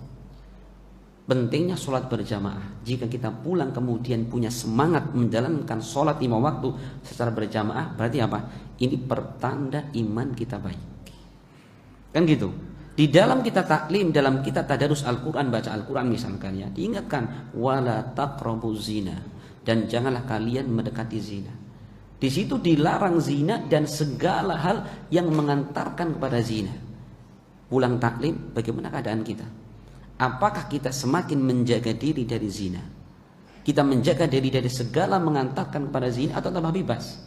Pentingnya sholat berjamaah. Jika kita pulang kemudian punya semangat menjalankan sholat 5 waktu secara berjamaah, berarti apa? Ini pertanda iman kita baik. Kan gitu. Di dalam kita taklim, dalam kita tadarus Al-Quran, baca Al-Quran misalkan ya, diingatkan wala taqrabuz zina, dan janganlah kalian mendekati zina. Di situ dilarang zina dan segala hal yang mengantarkan kepada zina. Pulang taklim, bagaimana keadaan kita? Apakah kita semakin menjaga diri dari zina? Kita menjaga diri dari segala mengantarkan kepada zina atau tambah bebas?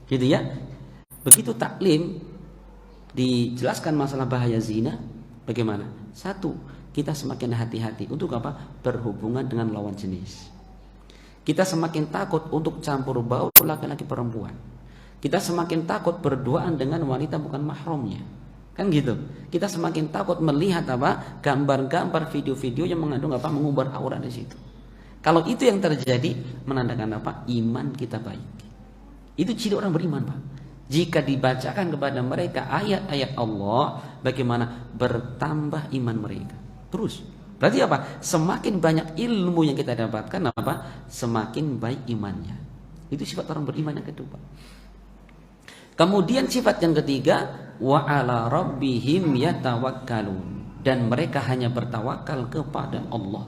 Gitu ya. Begitu taklim dijelaskan masalah bahaya zina, bagaimana? Satu, kita semakin hati-hati untuk apa? Berhubungan dengan lawan jenis. Kita semakin takut untuk campur baur laki-laki perempuan. Kita semakin takut berduaan dengan wanita bukan mahramnya. Kan gitu. Kita semakin takut melihat apa? Gambar-gambar, video-video yang mengandung apa? Mengumbar aurat di situ. Kalau itu yang terjadi, menandakan apa? Iman kita baik. Itu ciri orang beriman, Pak. Jika dibacakan kepada mereka ayat-ayat Allah, bagaimana bertambah iman mereka. Terus. Berarti apa? Semakin banyak ilmu yang kita dapatkan, apa? Semakin baik imannya. Itu sifat orang beriman yang kedua. Kemudian sifat yang ketiga, wa ala rabbihim yatawakkalun, dan mereka hanya bertawakal kepada Allah,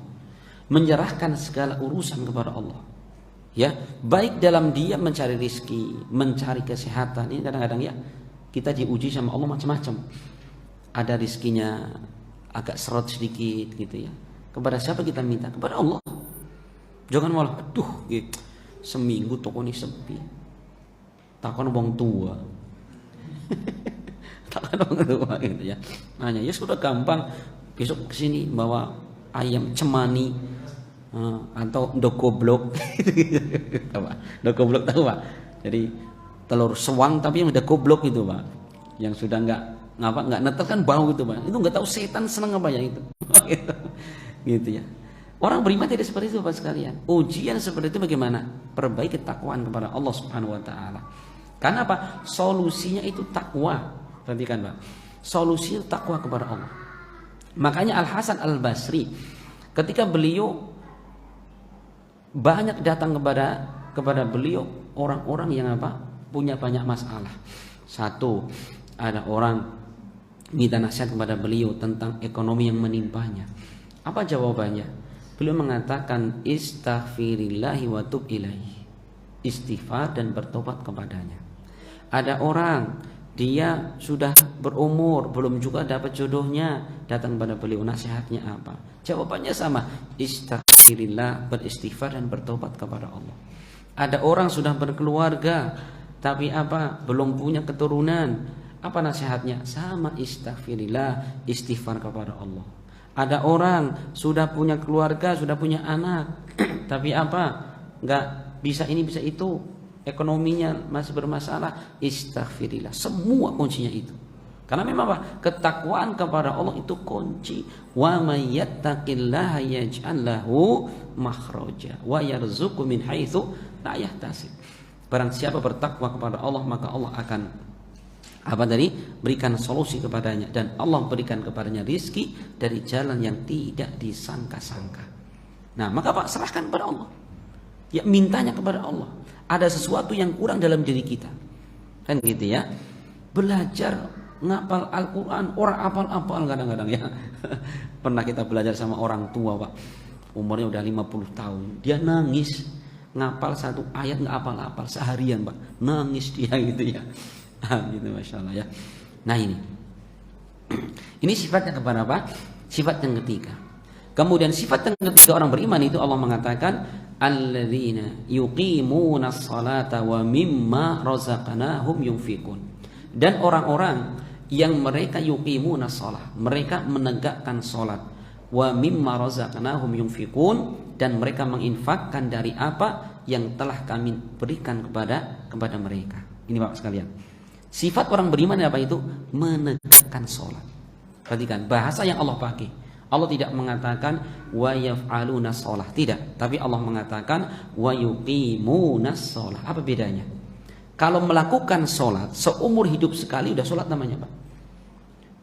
menyerahkan segala urusan kepada Allah. Ya, baik dalam dia mencari rizki, mencari kesehatan. Ini kadang-kadang ya kita diuji sama Allah macam-macam. Ada rizkinya agak seret sedikit gitu ya. Kepada siapa kita minta? Kepada Allah. Jangan malah aduh gitu. Seminggu toko ini sepi. Takkan wong tua. Takkan wong tua gitu ya. Nanya, ya sudah gampang. Besok kesini bawa ayam cemani atau dokoblok. Tahu Pak? Dokoblok tahu Pak? Jadi telur sewang tapi yang udah goblok itu Pak. Yang sudah nggak netes kan bau gitu Pak. Itu nggak tahu setan senang apa ya itu. Gitu ya. Orang beriman tidak seperti itu Pak sekalian. Ujian seperti itu bagaimana? Perbaiki ketakwaan kepada Allah Subhanahu wa taala. Karena apa? Solusinya itu takwa. Perhatikan Pak. Solusi itu takwa kepada Allah. Makanya Al Hasan Al Basri ketika beliau banyak datang kepada beliau orang-orang yang apa? Punya banyak masalah. Satu, ada orang minta nasihat kepada beliau tentang ekonomi yang menimpanya. Apa jawabannya? Beliau mengatakan istaghfirillahi wa tub ilaihi. Istighfar dan bertobat kepadanya. Ada orang dia sudah berumur, belum juga dapat jodohnya, datang kepada beliau, nasihatnya apa? Jawabannya sama, istaghfirillah, beristighfar dan bertobat kepada Allah. Ada orang sudah berkeluarga, tapi apa? Belum punya keturunan. Apa nasihatnya? Sama, istaghfirillah, istighfar kepada Allah. Ada orang sudah punya keluarga, sudah punya anak, tapi apa? Enggak bisa ini bisa itu, ekonominya masih bermasalah, istaghfirillah. Semua kuncinya itu. Karena memang apa? Ketakwaan kepada Allah itu kunci. Wa may yattaqillaha yaj'al lahu makhraja wa yarzuqhu min haitsu la yahtasib. Barang siapa bertakwa kepada Allah, maka Allah akan berikan solusi kepadanya, dan Allah berikan kepadanya rizki dari jalan yang tidak disangka-sangka. Nah, maka Pak, serahkan kepada Allah. Ya, mintanya kepada Allah. Ada sesuatu yang kurang dalam diri kita. Kan gitu ya. Belajar ngapal Al-Quran, orang apal-apal kadang-kadang ya. Pernah kita belajar sama orang tua Pak, umurnya udah 50 tahun. Dia nangis ngapal satu ayat nggak apal-apal seharian Pak. Nangis dia gitu ya. Gitu Masya Allah ya. Nah ini sifatnya kepada apa? Sifat yang ketiga. Kemudian sifat yang ketiga orang beriman itu Allah mengatakan alladzina yuqimunas salata wa mimma razaqnahum yunfiqun. Dan orang-orang yang mereka yuqimunas shalah, mereka menegakkan salat, wa mimma razaqnahum yunfiqun, dan mereka menginfakkan dari apa yang telah kami berikan kepada mereka. Ini Bapak sekalian. Sifat orang beriman apa itu? Menegakkan sholat. Perhatikan bahasa yang Allah pakai. Allah tidak mengatakan wa yaf'aluna sholat, tidak. Tapi Allah mengatakan wa yuqimuna sholat. Apa bedanya? Kalau melakukan sholat seumur hidup sekali udah sholat namanya Pak.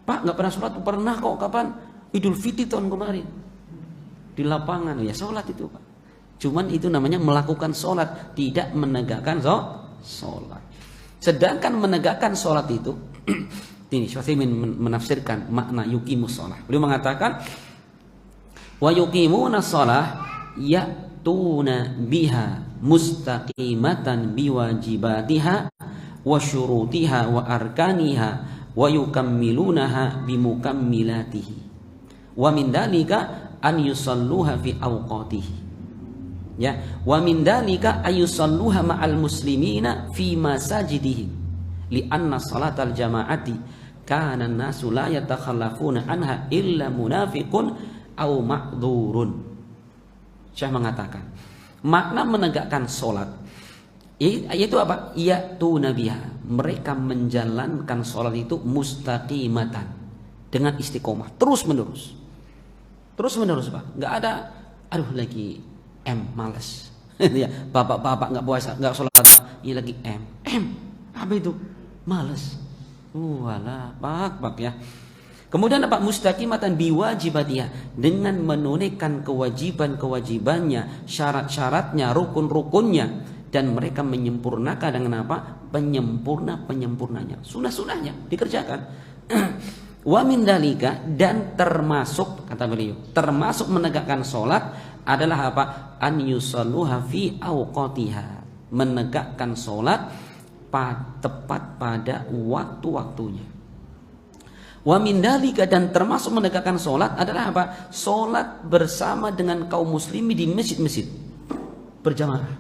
Pak nggak pernah sholat? Pernah kok. Kapan? Idul Fitri tahun kemarin di lapangan. Ya sholat itu Pak. Cuman itu namanya melakukan sholat, tidak menegakkan sholat. Sedangkan menegakkan sholat itu ini Syekh menafsirkan makna yuqimus sholat. Beliau mengatakan wa yuqimuna sholah ya'tuna biha mustaqimatan biwajibatiha wa syurutiha wa arkaniha wa yukammilunaha bimukammilatihi wa min dalika an yusalluha fi awqatihi, ya, wa min dalika ayusalluha ma'al muslimina fi masajidihim li anna salatal jama'ati kana an-nasu la yatakhallafuna anha illa munafiqun aw ma'dzurun. Syekh mengatakan makna menegakkan sholat yaitu apa? Ya'tuna biha, mereka menjalankan sholat itu mustaqimatan, dengan istiqomah, terus menerus Pak. Nggak ada aduh lagi males ya, bapak-bapak nggak puasa, nggak sholat, ini lagi apa itu? Males. Walah pak ya. Kemudian apa? Mustaqimatan biwajibatiha, dengan menunaikan kewajiban-kewajibannya, syarat-syaratnya, rukun-rukunnya, dan mereka menyempurnakan dengan apa? Penyempurnanya, sunah-sunahnya dikerjakan. Wa min dalika, dan termasuk, kata beliau, termasuk menegakkan sholat adalah apa? An yusalluha fi awqatiha, menegakkan sholat tepat pada waktu-waktunya. Wa min dalika, dan termasuk menegakkan sholat adalah apa? Sholat bersama dengan kaum muslimin di masjid-masjid berjamaah,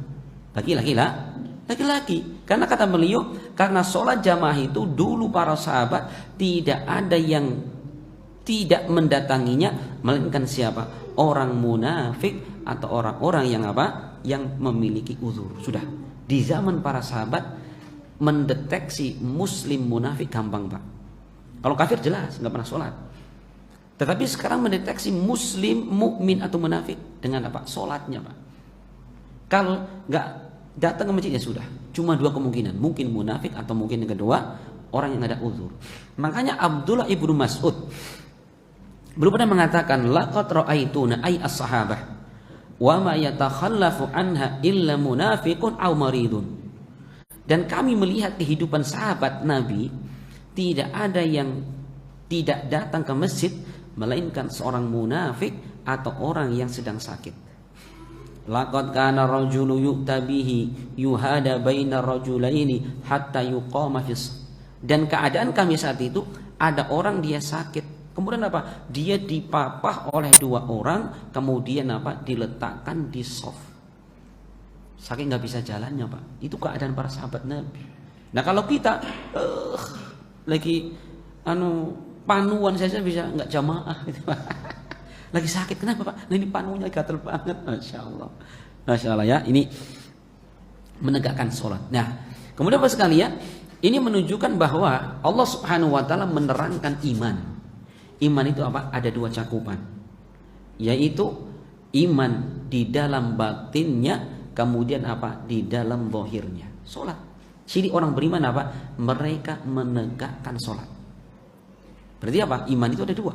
laki-laki. Karena kata beliau, karena sholat jamaah itu dulu para sahabat tidak ada yang tidak mendatanginya melainkan siapa? Orang munafik atau orang-orang yang apa? Yang memiliki uzur. Sudah di zaman para sahabat mendeteksi muslim munafik gampang Pak. Kalau kafir jelas nggak pernah sholat. Tetapi sekarang mendeteksi muslim mukmin atau munafik dengan apa? Sholatnya Pak. Kalau nggak datang ke masjid ya sudah. Cuma dua kemungkinan, mungkin munafik atau mungkin yang kedua orang yang ada uzur. Makanya Abdullah ibnu Mas'ud belum pernah mengatakan laqad ra'aituna ay as-sahabah wa ma yatakhallafu anha illa munafiqun aw maridun. Dan kami melihat kehidupan sahabat Nabi, tidak ada yang tidak datang ke masjid melainkan seorang munafik atau orang yang sedang sakit. Laqad kana rajulu yu'ta bihi yuhada baina rajulaini hatta yuqama fis. Dan keadaan kami saat itu ada orang dia sakit. Kemudian apa? Dia dipapah oleh dua orang, kemudian apa? Diletakkan di soft. Saking nggak bisa jalannya Pak. Itu keadaan para sahabat Nabi. Nah kalau kita lagi panuan saja bisa nggak jamaah gitu Pak. Lagi sakit, kenapa Pak? Nah ini panunya gatel banget, Masya Allah ya. Ini menegakkan sholat. Nah kemudian Bapak sekalian, ini menunjukkan bahwa Allah Subhanahu Wa Taala menerangkan iman. Iman itu apa? Ada dua cakupan, yaitu iman di dalam batinnya, kemudian apa? Di dalam zahirnya. Sholat. Ciri orang beriman apa? Mereka menegakkan sholat. Berarti apa? Iman itu ada dua.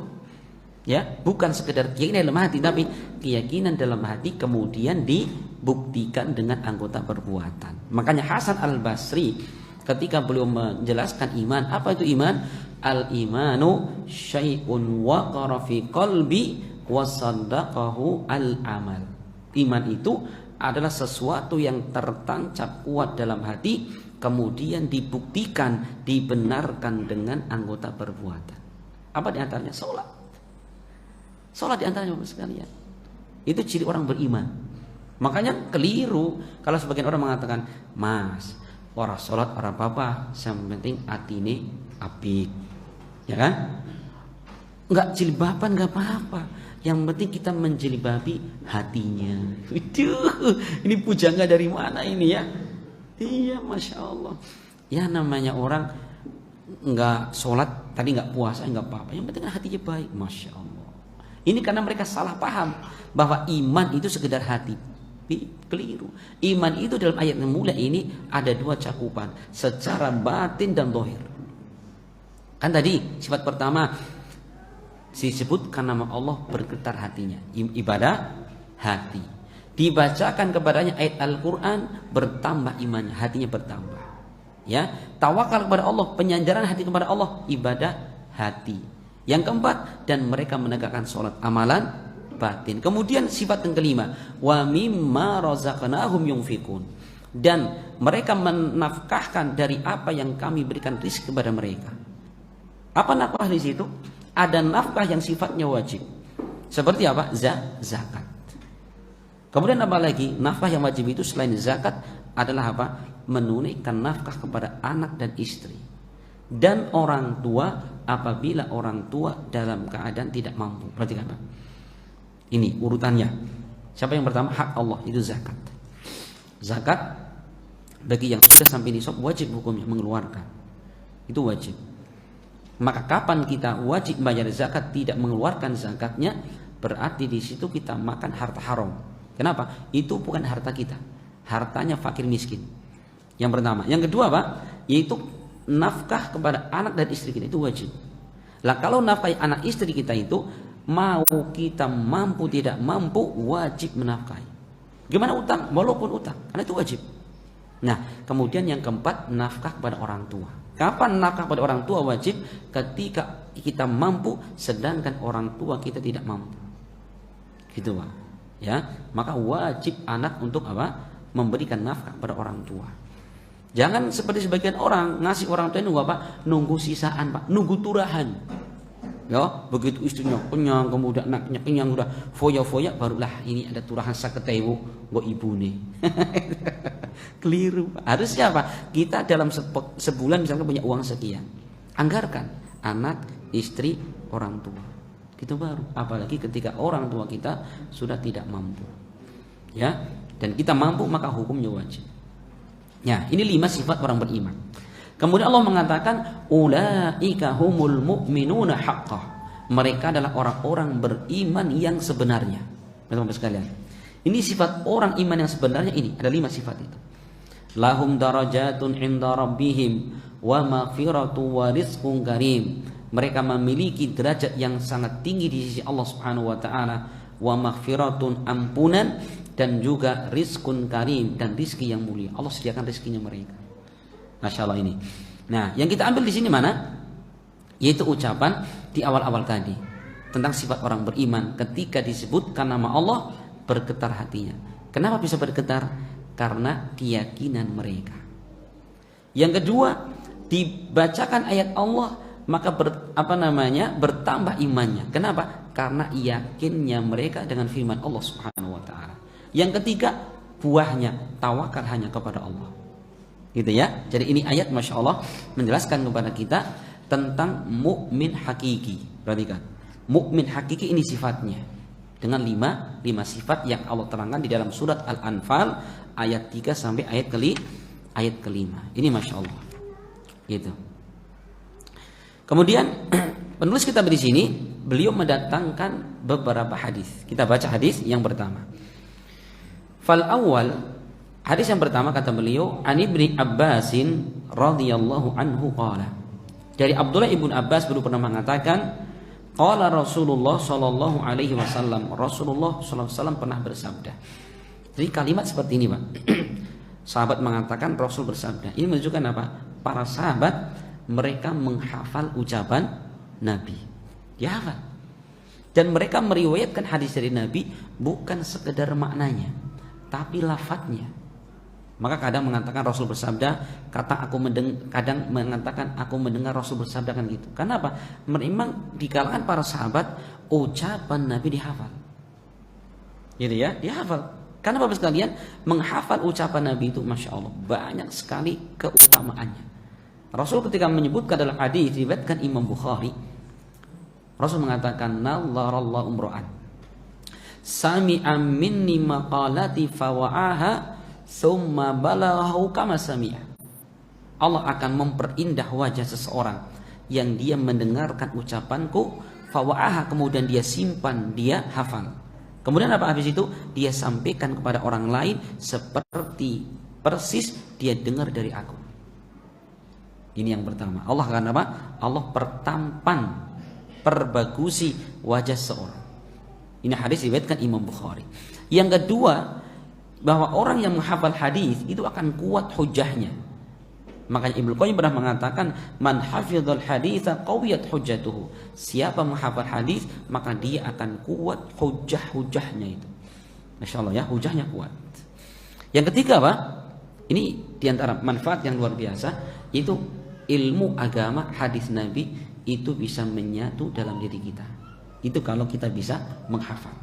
Ya, bukan sekedar keyakinan dalam hati, tapi keyakinan dalam hati kemudian dibuktikan dengan anggota perbuatan. Makanya Hasan Al-Basri ketika beliau menjelaskan iman, apa itu iman? Al-imanu syai'un waqara fi qalbi wa saddaqahu al-amal. Iman itu adalah sesuatu yang tertancap kuat dalam hati, kemudian dibuktikan, dibenarkan dengan anggota perbuatan. Apa di antaranya? Sholat. Sholat di antaranya Bapak sekalian. Itu ciri orang beriman. Makanya keliru kalau sebagian orang mengatakan, Mas, orang sholat orang apa-apa, yang penting atine apik, ya kan? Enggak jilbaban enggak apa-apa, yang penting kita menjilbabi hatinya. Ini pujangga dari mana ini ya? Iya, Masya Allah. Ya namanya orang enggak sholat, tadi enggak puasa, enggak apa-apa, yang penting hatinya baik, Masya Allah. Ini karena mereka salah paham bahwa iman itu sekedar hati. Keliru. Iman itu dalam ayat yang mulia ini ada dua cakupan, secara batin dan zahir. Kan tadi sifat pertama disebutkan nama Allah bergetar hatinya, ibadah hati. Dibacakan kepadanya ayat Al-Quran, bertambah imannya, hatinya bertambah. Ya, tawakal kepada Allah, penyandaran hati kepada Allah, ibadah hati. Yang keempat, dan mereka menegakkan sholat, amalan batin. Kemudian sifat yang kelima, wa mimma razaqnahum yunfikun, dan mereka menafkahkan dari apa yang kami berikan rizki kepada mereka. Apa nafkah di situ? Ada nafkah yang sifatnya wajib. Seperti apa? Zakat. Kemudian apa lagi? Nafkah yang wajib itu selain zakat adalah apa? Menunaikan nafkah kepada anak dan istri dan orang tua apabila orang tua dalam keadaan tidak mampu. Perhatikan Pak. Ini urutannya. Siapa yang pertama? Hak Allah, itu zakat. Zakat bagi yang sudah sampai nisab wajib hukumnya mengeluarkan. Itu wajib. Maka kapan kita wajib bayar zakat tidak mengeluarkan zakatnya, berarti di situ kita makan harta haram. Kenapa? Itu bukan harta kita, hartanya fakir miskin. Yang pertama. Yang kedua Pak, yaitu nafkah kepada anak dan istri kita, itu wajib. Lah kalau nafkah anak istri kita itu, mau kita mampu tidak mampu, wajib menafkahi. Gimana utang? Walaupun utang, karena itu wajib. Nah, kemudian yang keempat, nafkah kepada orang tua. Kapan nafkah kepada orang tua wajib? Ketika kita mampu, sedangkan orang tua kita tidak mampu. Gitu Pak. Ya, maka wajib anak untuk apa? Memberikan nafkah kepada orang tua. Jangan seperti sebagian orang ngasih orang tua nunggu apa? Nunggu sisaan Pak, nunggu turahan. Ya, begitu istrinya kenyang, kemudian anaknya kenyang, udah foya-foya, barulah ini ada turahan 50.000 nggo ibune. Keliru. Harusnya apa? Kita dalam sebulan misalkan punya uang sekian, anggarkan anak, istri, orang tua. Itu baru. Apalagi ketika orang tua kita sudah tidak mampu. Ya, dan kita mampu maka hukumnya wajib. Ya, ini 5 sifat orang beriman. Kemudian Allah mengatakan ulaika humul mu'minuna haqqah. Mereka adalah orang-orang beriman yang sebenarnya. Teman-teman sekalian, ini sifat orang iman yang sebenarnya, ini ada 5 sifat itu. Lahum darajatun 'inda rabbihim wa maghfiratu wa rizqun karim. Mereka memiliki derajat yang sangat tinggi di sisi Allah Subhanahu wa taala, wa maghfiratun, ampunan, dan juga rizqun karim, dan rizki yang mulia. Allah sediakan rizkinya mereka. Masya Allah ini. Nah, yang kita ambil di sini mana? Yaitu ucapan di awal-awal tadi tentang sifat orang beriman. Ketika disebutkan nama Allah, bergetar hatinya. Kenapa bisa bergetar? Karena keyakinan mereka. Yang kedua, dibacakan ayat Allah, maka bertambah imannya. Kenapa? Karena yakinnya mereka dengan firman Allah Subhanahu wa taala. Yang ketiga, buahnya tawakal hanya kepada Allah. Gitu ya. Jadi ini ayat Masya Allah menjelaskan kepada kita tentang mukmin hakiki. Perhatikan, mukmin hakiki ini sifatnya dengan 5 sifat yang Allah terangkan di dalam surat Al-Anfal ayat 3 sampai ayat kelima. Ini Masya Allah. Gitu. Kemudian penulis kitab di sini beliau mendatangkan beberapa hadis. Kita baca hadis yang pertama. Fal awal, hadis yang pertama kata beliau, An Ibni Abbasin radhiyallahu anhu qala. Dari Abdullah ibn Abbas beliau pernah mengatakan, qala Rasulullah sallallahu alaihi wasallam. Rasulullah sallallahu alaihi wasallam pernah bersabda. Jadi kalimat seperti ini, Pak. Sahabat mengatakan Rasul bersabda. Ini menunjukkan apa? Para sahabat mereka menghafal ucapan Nabi. Dia hafal. Dan mereka meriwayatkan hadis dari Nabi bukan sekedar maknanya, tapi lafadznya. Maka kadang mengatakan Rasul bersabda, kadang mengatakan aku mendengar Rasul bersabda, kan gitu. Karena apa? Memang di kalangan para sahabat ucapan Nabi dihafal. Gitu ya, dihafal. Karena Bapak sekalian, menghafal ucapan Nabi itu Masya Allah banyak sekali keutamaannya. Rasul ketika menyebutkan dalam hadis diriwayatkan Imam Bukhari, Rasul mengatakan nadharallahu umra'an sami'a minni maqalati fawa'aha summa balaghahu kama sami'a. Allah akan memperindah wajah seseorang yang dia mendengarkan ucapanku, fawa'aha, kemudian dia simpan, dia hafal. Kemudian apa habis itu? Dia sampaikan kepada orang lain seperti persis dia dengar dari aku. Ini yang pertama. Allah akan apa? Allah perbagusi wajah seorang. Ini hadis diriwayatkan Imam Bukhari. Yang kedua, bahwa orang yang menghafal hadis itu akan kuat hujahnya. Makanya Ibnu Qayyim pernah mengatakan, man hafizal haditsa qawiyat hujjatuhu. Siapa menghafal hadis, maka dia akan kuat hujah-hujahnya itu. Masya Allah ya, hujahnya kuat. Yang ketiga apa? Ini diantara manfaat yang luar biasa, itu ilmu agama hadis Nabi itu bisa menyatu dalam diri kita. Itu kalau kita bisa menghafal.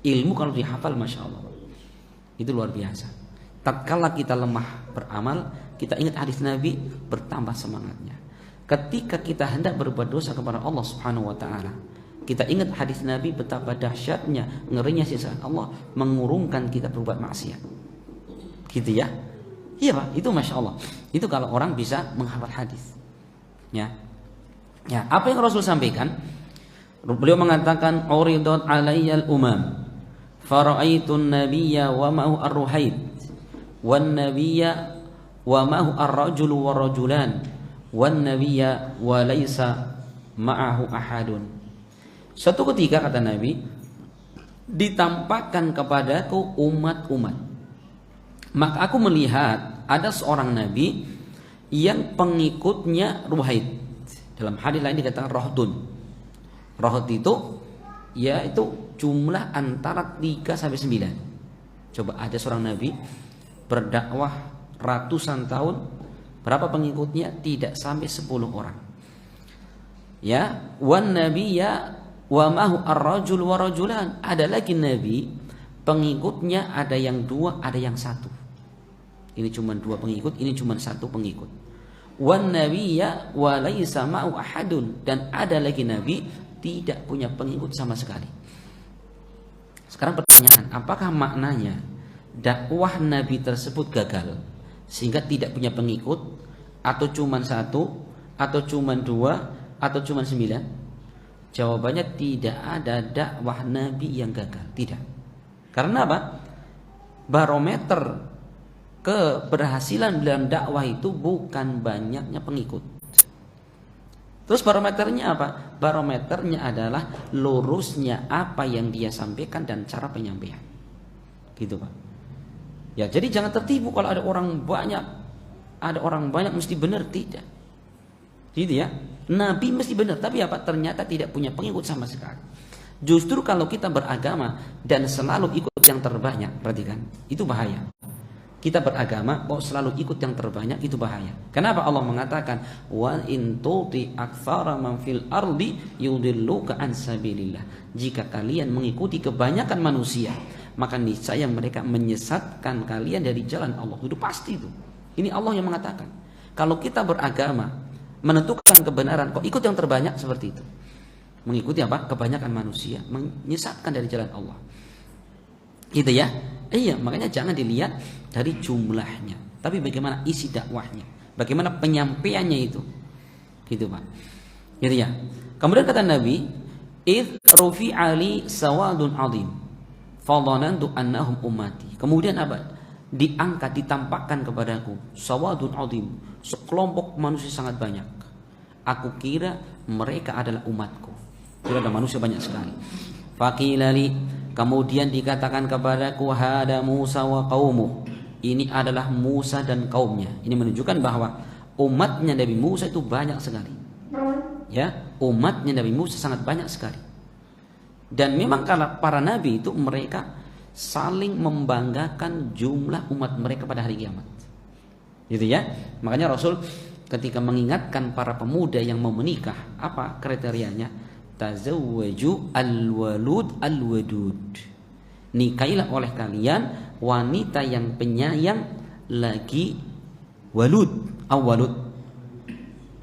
Ilmu kalau dihafal, Masya Allah, itu luar biasa. Tatkala kita lemah beramal, kita ingat hadis Nabi, bertambah semangatnya. Ketika kita hendak berbuat dosa kepada Allah Subhanahu wa taala, kita ingat hadis Nabi, betapa dahsyatnya, ngerinya siksaan Allah mengurungkan kita berbuat maksiat. Gitu ya. Iya Pak, itu Masya Allah. Itu kalau orang bisa menghafal hadis. Ya. Ya, apa yang Rasul sampaikan? Beliau mengatakan, "Uridat 'alayyal umam, fara'aitun nabiyya wa ma'hu ar-ruhayd, wan nabiyya wa ma'hu ar-rajulu wa rajulan, wan nabiyya wa laysa ma'ahu ahadun." Suatu ketika kata Nabi, ditampakkan kepadaku umat-umat. Maka aku melihat ada seorang nabi yang pengikutnya ruhaid. Dalam hadis lain dikatakan rohdun. Rohd itu yaitu jumlah antara 3 sampai 9. Coba ada seorang nabi berdakwah ratusan tahun, berapa pengikutnya? Tidak sampai 10 orang. Ya, wan nabiyya wa mahu ar-rajul wa rajulan. Ada lagi nabi pengikutnya ada yang 2, ada yang 1. Ini cuma 2 pengikut, ini cuma 1 pengikut. Wan nabiyya wa laisa ma'u ahadun, dan ada lagi nabi tidak punya pengikut sama sekali. Sekarang pertanyaan, apakah maknanya dakwah nabi tersebut gagal sehingga tidak punya pengikut, atau cuma 1, atau cuma 2, atau cuma 9? Jawabannya tidak ada dakwah nabi yang gagal, tidak. Karena apa? Barometer keberhasilan dalam dakwah itu bukan banyaknya pengikut. Terus barometernya apa? Barometernya adalah lurusnya apa yang dia sampaikan dan cara penyampaian. Gitu Pak. Ya, jadi jangan tertipu kalau ada orang banyak mesti benar, tidak. Gitu ya. Nabi mesti benar, tapi apa? Ternyata tidak punya pengikut sama sekali. Justru kalau kita beragama dan selalu ikut yang terbanyak, perhatikan, itu bahaya. Kita beragama kok selalu ikut yang terbanyak, itu bahaya. Kenapa Allah mengatakan wa in tuti aktsara man fil ardi yudilluka an sabilillah. Jika kalian mengikuti kebanyakan manusia, maka niscaya mereka menyesatkan kalian dari jalan Allah. Itu pasti itu. Ini Allah yang mengatakan. Kalau kita beragama, menentukan kebenaran, kok ikut yang terbanyak, seperti itu. Mengikuti apa? Kebanyakan manusia, menyesatkan dari jalan Allah. Gitu ya. Iya, makanya jangan dilihat dari jumlahnya, tapi bagaimana isi dakwahnya, bagaimana penyampaiannya itu. Gitu Pak. Gitu ya. Kemudian kata Nabi, "Idz rufi'a li sawadun 'azim, fadhanantu annahum ummati." Kemudian apa? Diangkat, ditampakkan kepadaku sawadun 'azim, sekelompok manusia sangat banyak. Aku kira mereka adalah umatku. Kira ada manusia banyak sekali. Faqila li, kemudian dikatakan kepadaku, hada Musa wa qaumuh. Ini adalah Musa dan kaumnya. Ini menunjukkan bahwa umatnya Nabi Musa itu banyak sekali. Ya, umatnya Nabi Musa sangat banyak sekali. Dan memang kalau para nabi itu mereka saling membanggakan jumlah umat mereka pada hari kiamat. Gitu ya. Makanya Rasul ketika mengingatkan para pemuda yang mau menikah, apa kriterianya? Tazawwaju al-walud al-wadud. Nikahilah oleh kalian wanita yang penyayang lagi walud. Walud.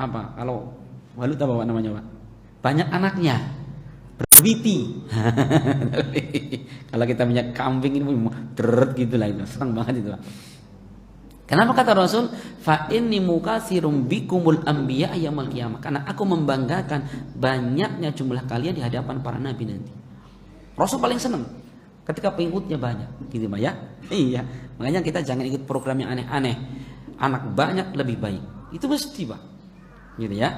Apa? Kalau walud apa namanya, Pak? Banyak anaknya. Berbiti. Kalau kita punya kambing ini deret gitulah itu. Senang banget itu, Pak. Kenapa kata Rasul, fa inni mukatsirum bikumul anbiya yaumil qiyamah? Karena aku membanggakan banyaknya jumlah kalian di hadapan para nabi nanti. Rasul paling senang ketika pengikutnya banyak, gitu Pak ya. Iya, makanya kita jangan ikut program yang aneh-aneh. Anak banyak lebih baik. Itu mesti Pak. gitu ya.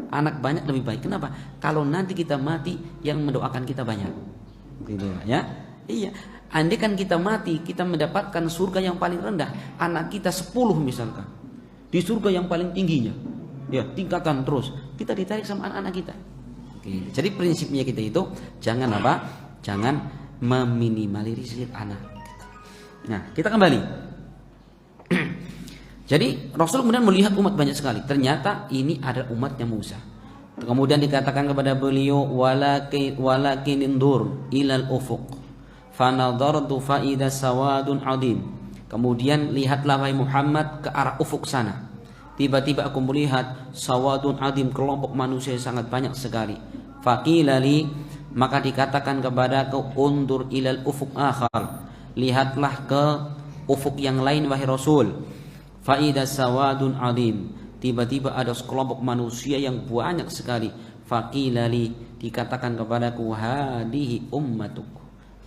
Anak banyak lebih baik. Kenapa? Kalau nanti kita mati, yang mendoakan kita banyak, gitu ya. Iya. Andai kan kita mati, kita mendapatkan surga yang paling rendah, anak kita 10 misalkan, di surga yang paling tingginya, ya tingkatan terus, kita ditarik sama anak-anak kita. Oke. Jadi prinsipnya kita itu jangan apa? Jangan meminimalisir anak. Nah, kita kembali. Jadi Rasul kemudian melihat umat banyak sekali. Ternyata ini adalah umatnya Musa. Kemudian dikatakan kepada beliau, walakin indur ilal ufuq fanadhartu fa idza sawadun adim. Kemudian lihatlah wahai Muhammad ke arah ufuk sana. Tiba-tiba aku melihat sawadun adim, kelompok manusia yang sangat banyak sekali. Faqila li, maka dikatakan kepadaku, undur ilal ufuq akhar. Lihatlah ke ufuk yang lain wahai Rasul. Faida sawadun adim, tiba-tiba ada sekelompok manusia yang banyak sekali. Faqilali, dikatakan kepadaku, hadihi ummatuk,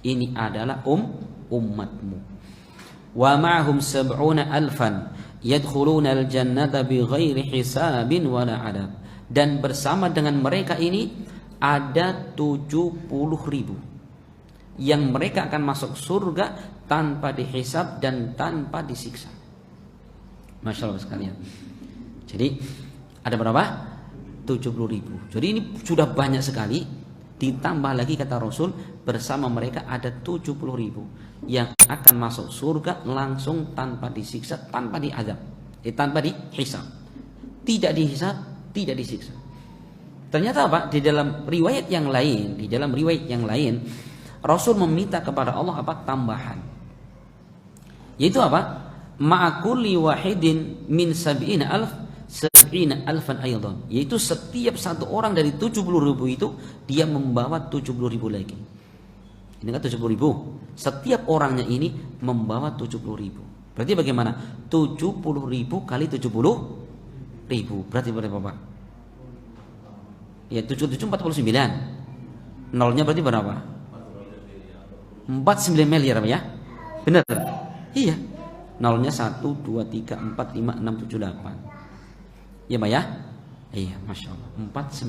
ini adalah umatmu. Wa ma'hum sab'una alfan yadkhuluna al-jannata bighairi hisabin wala adab. Dan bersama dengan mereka ini ada 70.000 yang mereka akan masuk surga tanpa dihisab dan tanpa disiksa. Masya Allah sekalian. Jadi ada berapa? 70.000. Jadi ini sudah banyak sekali. Ditambah lagi kata Rasul, bersama mereka ada 70.000 yang akan masuk surga langsung tanpa disiksa, tanpa diazab, tanpa dihisab. Tidak dihisab, tidak disiksa. Ternyata apa? Di dalam riwayat yang lain, Rasul meminta kepada Allah apa? Tambahan. Yaitu apa? Ma'akulli wahidin min sab'ina alfan aydan, yaitu setiap satu orang dari 70.000 itu dia membawa 70.000 lagi. Ini kan 70.000, setiap orangnya ini membawa 70.000. Berarti bagaimana? 70.000 kali 70.000 berarti berapa Pak? Ya 77 49. Nolnya berarti berapa? 49 miliar ya? Benar? Iya. Nolnya 1, 2, 3, 4, 5, 6, 7, 8. Iya Pak ya? Iya, Masya Allah. 4,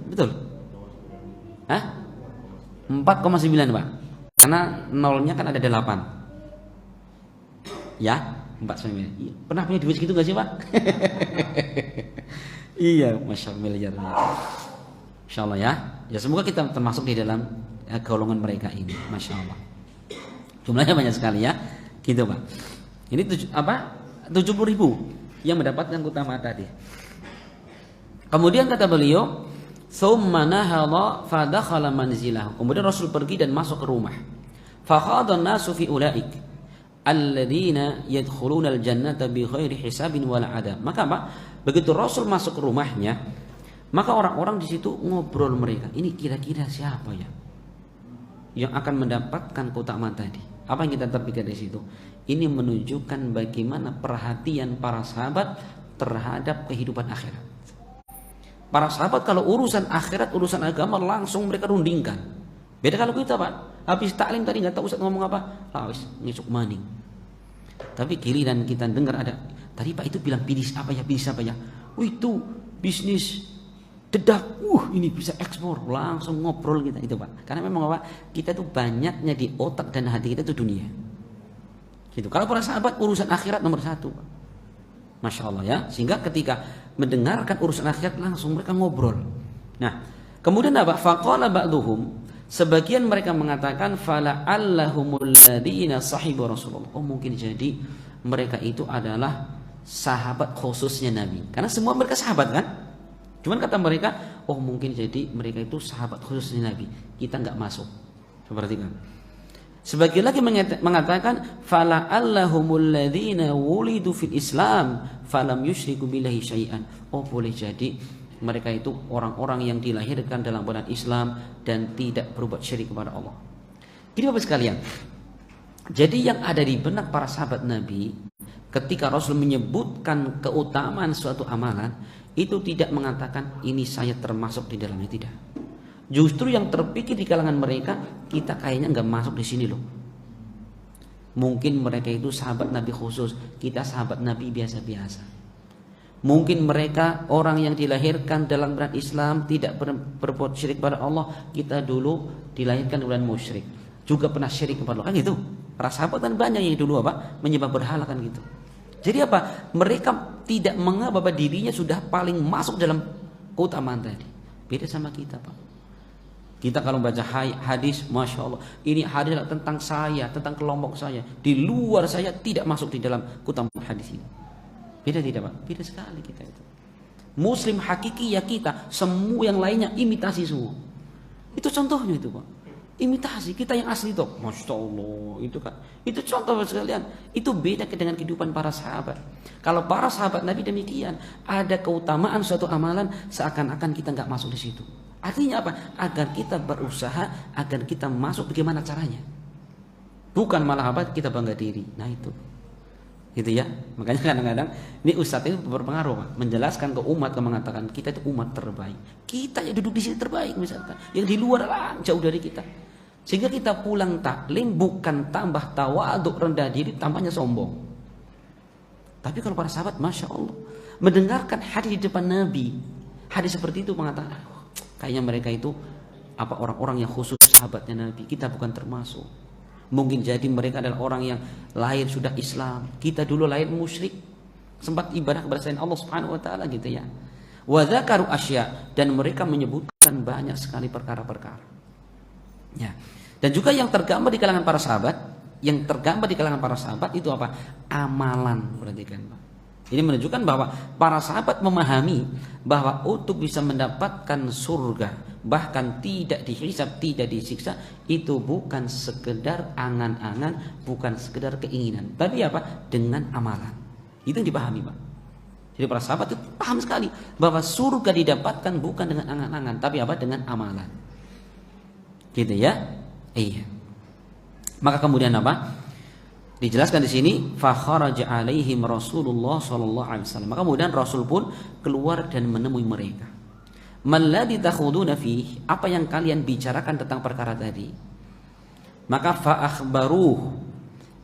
betul? Hah? 4,9 Pak. Karena nolnya kan ada 8. Ya, 4,9. Iya. Pernah punya duit segitu gak sih Pak? Iya, Masya Allah, miliarnya. Insya Allah ya. Ya semoga kita termasuk di dalam golongan mereka ini. Masya Allah. Jumlahnya banyak sekali ya. Gitu Pak. Ini 70.000 yang mendapatkan keutamaan tadi. Kemudian kata beliau, "Tsumma nahadha fa dakhala manzilahu." Kemudian Rasul pergi dan masuk ke rumah. Fa khadha an-nasu fi ulaik alladziina yadkhuluna al-jannata bighairi hisabin wala adab. Maka Pak, begitu Rasul masuk ke rumahnya, maka orang-orang di situ ngobrol mereka. Ini kira-kira siapa ya yang akan mendapatkan keutamaan tadi? Apa yang kita terpikir di situ? Ini menunjukkan bagaimana perhatian para sahabat terhadap kehidupan akhirat. Para sahabat kalau urusan akhirat, urusan agama langsung mereka rundingkan. Beda kalau kita Pak, habis taklim tadi nggak tahu Ustaz ngomong apa, habis ngisuk maning. Tapi giliran kita dengar ada, tadi Pak itu bilang bisnis apa ya? Oh itu bisnis dedak, ini bisa ekspor, langsung ngobrol kita itu Pak. Karena memang apa? Kita tuh banyaknya di otak dan hati kita tuh dunia. Gitu. Kalau para sahabat urusan akhirat nomor 1 Pak. Masya Allah ya. Sehingga ketika mendengarkan urusan akhirat langsung mereka ngobrol. Nah, kemudian apa? Faqala ba'duhum, sebagian mereka mengatakan fala'allahumul ladzina sahibu Rasulullah. Oh mungkin jadi mereka itu adalah sahabat khususnya Nabi. Karena semua mereka sahabat kan? Cuman kata mereka, oh mungkin jadi mereka itu sahabat khususnya Nabi. Kita nggak masuk. Seperti kan? Sebagian lagi mengatakan fala'allahumul ladzina wulidu fil Islam falam yusyriku billahi syai'an. Oh boleh jadi mereka itu orang-orang yang dilahirkan dalam bulan Islam dan tidak berbuat syirik kepada Allah. Jadi Bapak sekalian, jadi yang ada di benak para sahabat Nabi ketika Rasul menyebutkan keutamaan suatu amalan, itu tidak mengatakan ini saya termasuk di dalamnya, tidak. Justru yang terpikir di kalangan mereka, kita kayaknya nggak masuk di sini loh. Mungkin mereka itu sahabat Nabi khusus, kita sahabat Nabi biasa-biasa. Mungkin mereka orang yang dilahirkan dalam bulan Islam tidak berbuat syirik pada Allah. Kita dulu dilahirkan bulan musyrik, juga pernah syirik kepada Allah, kan gitu. Para sahabat kan banyak yang dulu menyembah berhala kan gitu. Jadi mereka tidak menganggap bahwa dirinya sudah paling masuk dalam keutamaan tadi. Beda sama kita, Pak. Kita kalau baca hadis, Masya Allah, ini hadis tentang saya, tentang kelompok saya. Di luar saya tidak masuk di dalam keutamaan hadis ini. Beda tidak, Pak? Beda sekali kita itu. Muslim hakiki ya kita, semua yang lainnya imitasi semua. Itu contohnya itu, Pak. Imitasi, kita yang asli itu, Masya Allah, itu kan. Itu contoh sekalian. Itu beda dengan kehidupan para sahabat. Kalau para sahabat Nabi demikian, ada keutamaan suatu amalan seakan-akan kita nggak masuk di situ. Artinya apa? Agar kita berusaha, agar kita masuk bagaimana caranya. Bukan malah kita bangga diri. Nah itu. Gitu ya. Makanya kadang-kadang ini ustadz itu berpengaruh, Pak. Menjelaskan ke umat, mengatakan kita itu umat terbaik. Kita yang duduk di sini terbaik misalkan. Yang di luar jauh dari kita. Sehingga kita pulang taklim bukan tambah tawaduk, rendah diri, tambahnya sombong. Tapi kalau para sahabat, Masya Allah, mendengarkan hadis di depan Nabi, hadis seperti itu mengatakan, kayaknya mereka itu orang-orang yang khusus sahabatnya Nabi. Kita bukan termasuk. Mungkin jadi mereka adalah orang yang lahir sudah Islam. Kita dulu lahir musyrik, sempat ibadah kepada selain Allah Subhanahu wa taala gitu ya. Wa dzakaru asya, dan mereka menyebutkan banyak sekali perkara-perkara. Ya. Dan juga yang tergambar di kalangan para sahabat, itu apa? Amalan, perhatikan, Pak. Ini menunjukkan bahwa para sahabat memahami bahwa untuk bisa mendapatkan surga, bahkan tidak dihisab, tidak disiksa, itu bukan sekedar angan-angan, bukan sekedar keinginan, tapi dengan amalan. Itu yang dipahami, Pak. Jadi para sahabat itu paham sekali bahwa surga didapatkan bukan dengan angan-angan, tapi dengan amalan. Gitu ya. Iya. Maka kemudian dijelaskan di sini, fa kharaja alaihim Rasulullah sallallahu alaihi wasallam. Maka kemudian Rasul pun keluar dan menemui mereka. Malladzi takhuduna fi, apa yang kalian bicarakan tentang perkara tadi? Maka fa akhbaruh,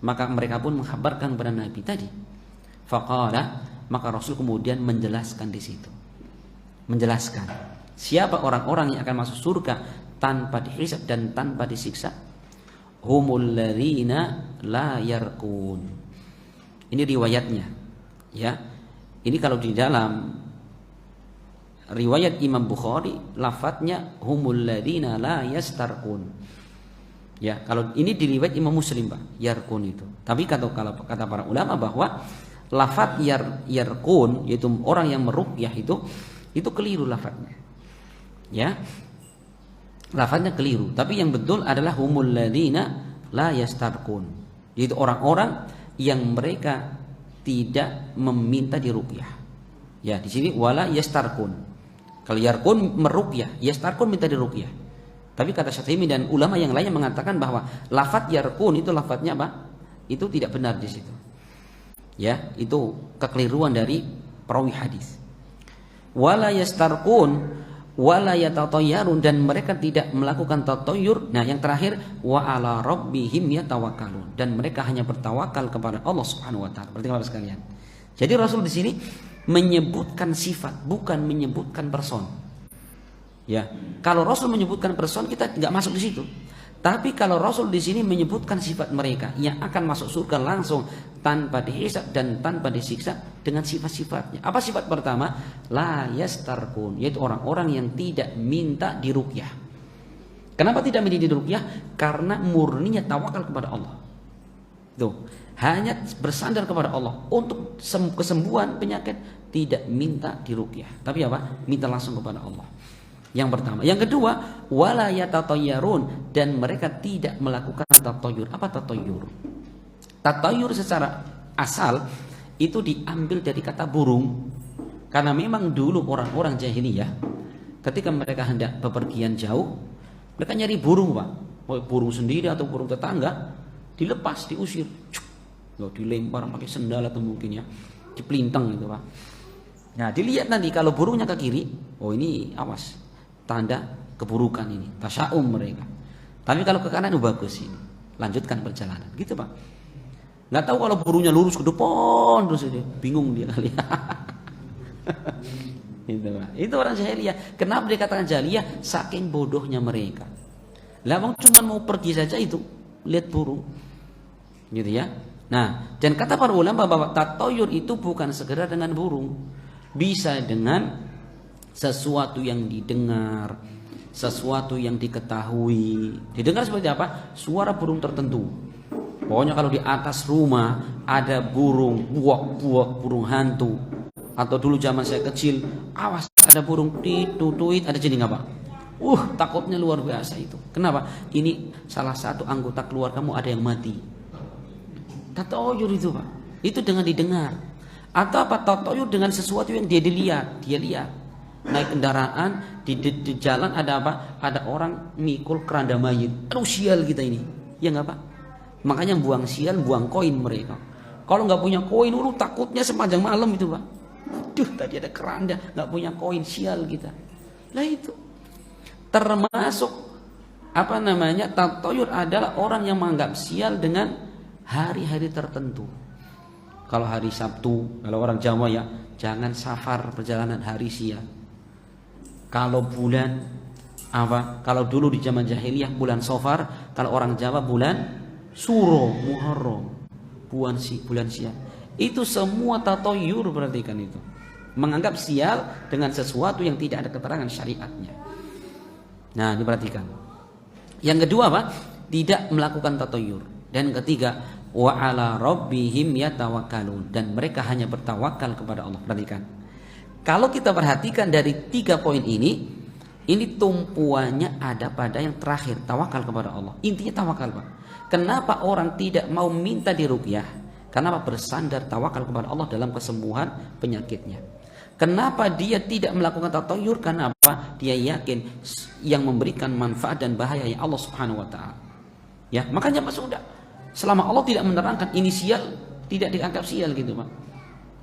maka mereka pun menghabarkan kepada Nabi tadi. Faqala, maka Rasul kemudian menjelaskan di situ. Menjelaskan siapa orang-orang yang akan masuk surga tanpa dihisab dan tanpa disiksa. Humul ladzina la yarqun. Ini riwayatnya, ya. Ini kalau di dalam riwayat Imam Bukhari, lafadznya humul ladzina la yastarqun. Ya, kalau ini di riwayat Imam Muslim, Pak, yarqun itu. Tapi kalau kata para ulama bahwa lafadz yarqun, yaitu orang yang meruqyah itu keliru lafadznya. Ya. Lafadznya keliru, tapi yang betul adalah humul ladzina la yastarqun, yaitu orang-orang yang mereka tidak meminta diruqyah. Ya, di sini wala yastarqun. Kalau yarqun meruqyah, yastarqun minta diruqyah. Tapi kata Syafi'i dan ulama yang lainnya mengatakan bahwa lafadz yarqun itu lafadznya itu tidak benar di situ. Ya, itu kekeliruan dari perawi hadis. Wala yastarqun wala yatatayyarun, dan mereka tidak melakukan tatayyur. Nah, yang terakhir wa ala rabbihim yatawakkalun, dan mereka hanya bertawakal kepada Allah Subhanahu wa taala. Berarti Bapak sekalian. Jadi Rasul di sini menyebutkan sifat, bukan menyebutkan person. Ya. Kalau Rasul menyebutkan person, kita enggak masuk di situ. Tapi kalau Rasul di sini menyebutkan sifat mereka yang akan masuk surga langsung tanpa dihisab dan tanpa disiksa dengan sifat-sifatnya. Apa sifat pertama? La yastarqun, yaitu orang-orang yang tidak minta diruqyah. Kenapa tidak minta diruqyah? Karena murninya tawakal kepada Allah. Tuh, hanya bersandar kepada Allah untuk kesembuhan penyakit, tidak minta diruqyah. Tapi minta langsung kepada Allah. Yang pertama. Yang kedua, wala yatatayyarun, dan mereka tidak melakukan tatayyur. Apa tatayyur? Tatayyur secara asal itu diambil dari kata burung. Karena memang dulu orang-orang jahiliyah ketika mereka hendak bepergian jauh, mereka nyari burung, Pak. Burung sendiri atau burung tetangga, dilepas, diusir. Dilempar pakai sendal atau mungkin ya, dipelintang gitu, Pak. Nah, dilihat nanti kalau burungnya ke kiri, oh ini awas, tanda keburukan ini, tasya'um mereka. Tapi kalau ke kanan bagus ini, lanjutkan perjalanan, gitu Pak. Nggak tahu kalau burungnya lurus ke depan terus dia bingung dia kali. Itu orang jahiliyah. Kenapa dikatakan jahiliyah? Saking bodohnya mereka. Lah bang cuma mau pergi saja itu lihat burung, gitu ya. Nah, dan kata para ulama bahwa tatoyur itu bukan segera dengan burung, bisa dengan sesuatu yang didengar, sesuatu yang diketahui. Didengar seperti apa? Suara burung tertentu. Pokoknya kalau di atas rumah ada burung buak-buak, burung hantu. Atau dulu zaman saya kecil, awas ada burung titutuit, ada jadi apa? Takutnya luar biasa itu. Kenapa? Ini salah satu anggota keluargamu ada yang mati. Tatoyur itu Pak. Itu dengan didengar. Atau apa? Tatoyur dengan sesuatu yang dia lihat. Naik kendaraan di jalan ada apa? Ada orang mikul keranda mayit. Aduh sial kita ini. Ya nggak Pak? Makanya buang sial, buang koin mereka. Kalau nggak punya koin, takutnya sepanjang malam itu Pak. Duh tadi ada keranda, nggak punya koin, sial kita. Lah itu termasuk tatoyur adalah orang yang menganggap sial dengan hari-hari tertentu. Kalau hari Sabtu, kalau orang Jawa ya, jangan safar perjalanan hari sial. Kalau bulan kalau dulu di zaman jahiliyah bulan Safar, kalau orang Jawa bulan Suro, Muharram, bulan sial. Itu semua tatoyur, perhatikan itu. Menganggap sial dengan sesuatu yang tidak ada keterangan syariatnya. Nah, diperhatikan. Yang kedua Pak, tidak melakukan tatoyur. Dan ketiga, wa ala rabbihim yatawakkalun, dan mereka hanya bertawakal kepada Allah. Perhatikan. Kalau kita perhatikan dari 3 poin ini tumpuannya ada pada yang terakhir, tawakal kepada Allah. Intinya tawakal Pak. Kenapa orang tidak mau minta diruqyah? Kenapa bersandar tawakal kepada Allah dalam kesembuhan penyakitnya? Kenapa dia tidak melakukan tatoyur? Karena apa? Dia yakin yang memberikan manfaat dan bahaya ya Allah Subhanahu wa taala. Ya, makanya Pak sudah. Selama Allah tidak menerangkan inisial, tidak dianggap sial gitu, Pak.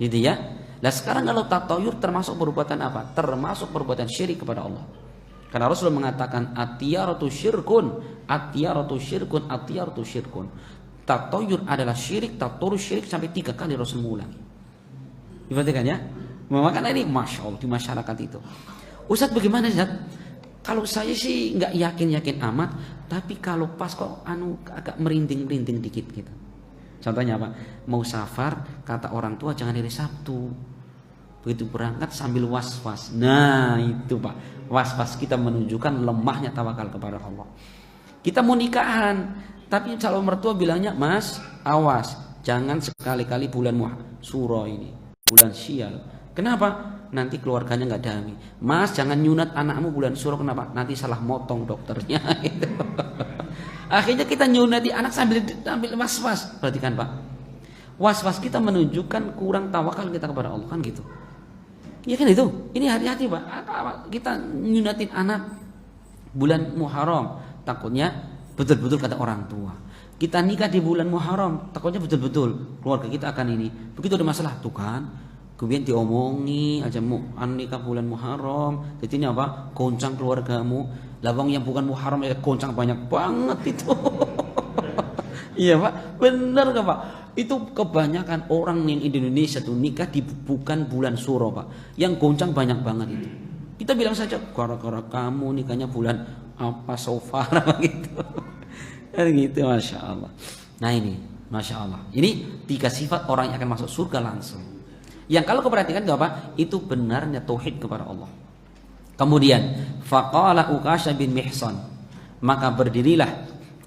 Gitu ya. Nah, sekarang kalau tatoyur termasuk perbuatan apa? Termasuk perbuatan syirik kepada Allah. Karena Rasul mengatakan atiyaratu syirkun, atiyaratu syirkun, atiyaratu syirkun. Tatoyur adalah syirik, tatoyur syirik sampai 3 kali Rasul mengulangi. Diperhatikan ya. Makanya ini Masya Allah di masyarakat itu. Ustadz bagaimana Ustadz? Kalau saya sih nggak yakin amat, tapi kalau pas kok agak merinding dikit gitu. Contohnya apa? Mau safar, kata orang tua jangan hari Sabtu. Begitu berangkat sambil was-was. Nah itu Pak, was-was kita menunjukkan lemahnya tawakal kepada Allah. Kita mau nikahan, tapi calon mertua bilangnya, Mas, awas, jangan sekali-kali bulan Suro ini, bulan sial. Kenapa? Nanti keluarganya nggak damai. Mas, jangan nyunat anakmu bulan Suro. Kenapa? Nanti salah motong dokternya. Gitu. Akhirnya kita nyunati anak sambil was-was. Perhatikan Pak, was-was kita menunjukkan kurang tawakal kita kepada Allah, kan gitu. Ya kan itu. Ini hati-hati Pak. Kita nyunatin anak bulan Muharram, takutnya betul-betul kata orang tua. Kita nikah di bulan Muharram, takutnya betul-betul keluarga kita akan ini. Begitu ada masalah tuh kan, kemudian diomongi aja mau nikah bulan Muharram, jadi ini apa? Goncang keluargamu. Lawang yang bukan Muharram ya goncang banyak banget itu. Iya Pak, benar nggak Pak? Itu kebanyakan orang yang di Indonesia tuh nikah di bukan bulan Suro Pak, yang goncang banyak banget itu. Kita bilang saja gara-gara kamu nikahnya bulan apa Safar gitu. Kan gitu, Masya Allah. Nah ini, Masya Allah. Ini 3 sifat orang yang akan masuk surga langsung. Yang kalau keperhatikan itu apa? Itu benarnya tauhid kepada Allah. Kemudian faqala Uqasyah bin Mihsan, maka berdirilah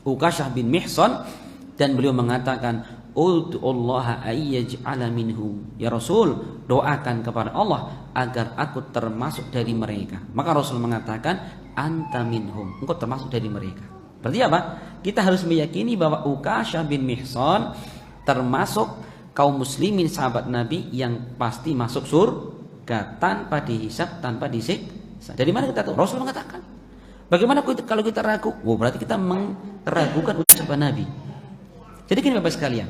Uqasyah bin Mihsan dan beliau mengatakan, ud'ullaha ayyaj'ala minhum. Ya Rasul, doakan kepada Allah agar aku termasuk dari mereka. Maka Rasul mengatakan, anta minhum, engkau termasuk dari mereka. Berarti apa? Kita harus meyakini bahwa Uqasyah bin Mihsan termasuk kaum muslimin sahabat Nabi yang pasti masuk surga tanpa dihisab, tanpa disiksa. Dari mana kita tahu? Rasul mengatakan. Bagaimana kalau kita ragu? Berarti kita meragukan ucapan Nabi. Jadi gini Bapak sekalian,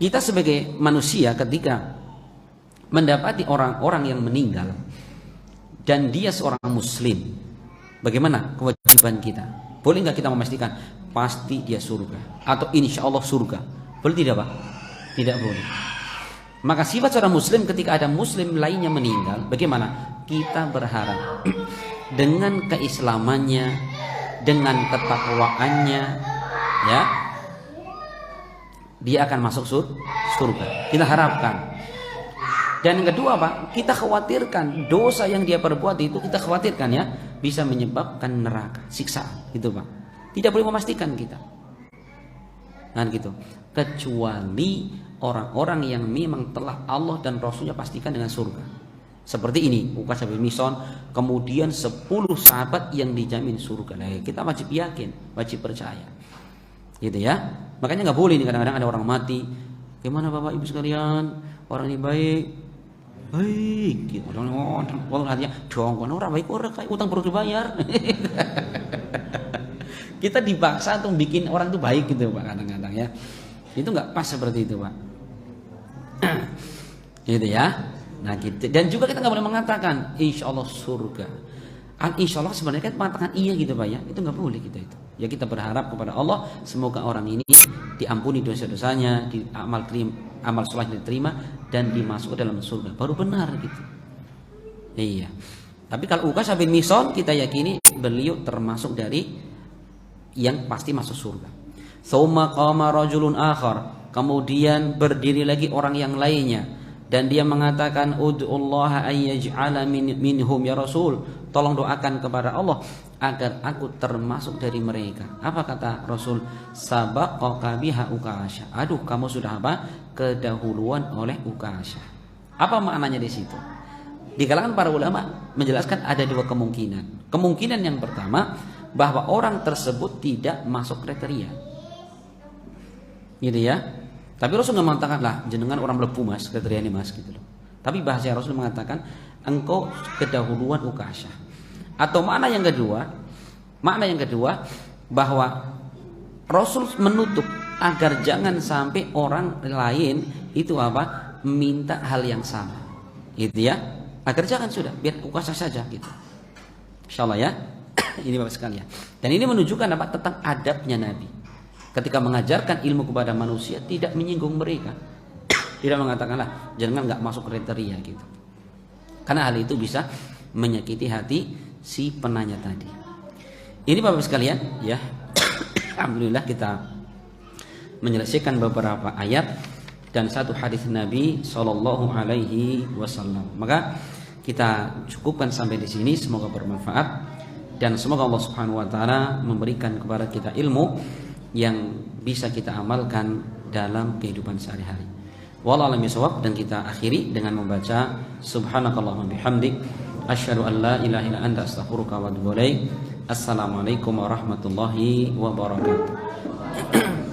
kita sebagai manusia ketika mendapati orang-orang yang meninggal dan dia seorang muslim, bagaimana kewajiban kita? Boleh nggak kita memastikan pasti dia surga atau insya Allah surga? Boleh tidak Pak? Tidak boleh. Maka sifat seorang muslim ketika ada muslim lainnya meninggal, bagaimana? Kita berharap dengan keislamannya, dengan ketakwaannya, ya, dia akan masuk surga. Kita harapkan. Dan yang kedua, Pak, kita khawatirkan dosa yang dia perbuat itu, kita khawatirkan ya, bisa menyebabkan neraka, siksaan, gitu Pak. Tidak boleh memastikan kita. Nah gitu. Kecuali orang-orang yang memang telah Allah dan Rasulnya pastikan dengan surga. Seperti ini, Uqasyah bin Mihsan, kemudian 10 sahabat yang dijamin surga. Nah, kita wajib yakin, wajib percaya. Gitu ya. Makanya nggak boleh nih kadang-kadang ada orang mati. Gimana Bapak Ibu sekalian? Orang ini baik. Baik gitu. Orang hatinya dong, orang baik orang kayak utang perlu dibayar. Kita dipaksa untuk bikin orang itu baik gitu Pak, kadang-kadang ya. Itu nggak pas seperti itu Pak. Gitu ya. Nah gitu. Dan juga kita nggak boleh mengatakan insya Allah surga. Insya Allah sebenarnya kan mengatakan iya gitu Pak ya. Itu nggak boleh kita itu. Ya kita berharap kepada Allah semoga orang ini diampuni dosa-dosanya, amal soleh diterima dan dimasuk ke dalam surga. Baru benar gitu. Iya. Tapi kalau Uqasyah bin Mihsan kita yakini beliau termasuk dari yang pasti masuk surga. Tsumma qama rajulun akhar, kemudian berdiri lagi orang yang lainnya dan dia mengatakan ud'ullaha ayyaj'ala minhum ya Rasul, tolong doakan kepada Allah agar aku termasuk dari mereka. Apa kata Rasul? Sabaqaka biha Uqasyah. Aduh, kamu sudah apa? Kedahuluan oleh Uqasyah. Apa maknanya di situ? Di kalangan para ulama menjelaskan ada dua kemungkinan. Kemungkinan yang pertama, bahwa orang tersebut tidak masuk kriteria, gitu ya. Tapi Rasul nggak mengatakan lah jenengan orang mlebu mas, kriteria ini mas gitu loh. Tapi bahasa Rasul mengatakan engkau kedahuluan Uqasyah. Atau makna yang kedua bahwa Rasul menutup agar jangan sampai orang lain itu apa minta hal yang sama, gitu ya. Agar jangan sudah biar Uqasyah saja gitu. Insyaallah ya. Ini Bapak sekalian. Dan ini menunjukkan apa? Tentang adabnya Nabi. Ketika mengajarkan ilmu kepada manusia tidak menyinggung mereka. Tidak mengatakanlah jangan nggak masuk kriteria gitu. Karena hal itu bisa menyakiti hati si penanya tadi. Ini Bapak sekalian ya. Alhamdulillah kita menyelesaikan beberapa ayat dan satu hadis Nabi Shallallahu Alaihi Wasallam. Maka kita cukupkan sampai di sini. Semoga bermanfaat. Dan semoga Allah Subhanahu wa taala memberikan kepada kita ilmu yang bisa kita amalkan dalam kehidupan sehari-hari. Wallahu a'lam bishawab. Dan kita akhiri dengan membaca subhanakallahumma bihamdik asyhadu an la ilaha illa anta astaghfiruka wa atubu ilaik. Assalamualaikum warahmatullahi wabarakatuh.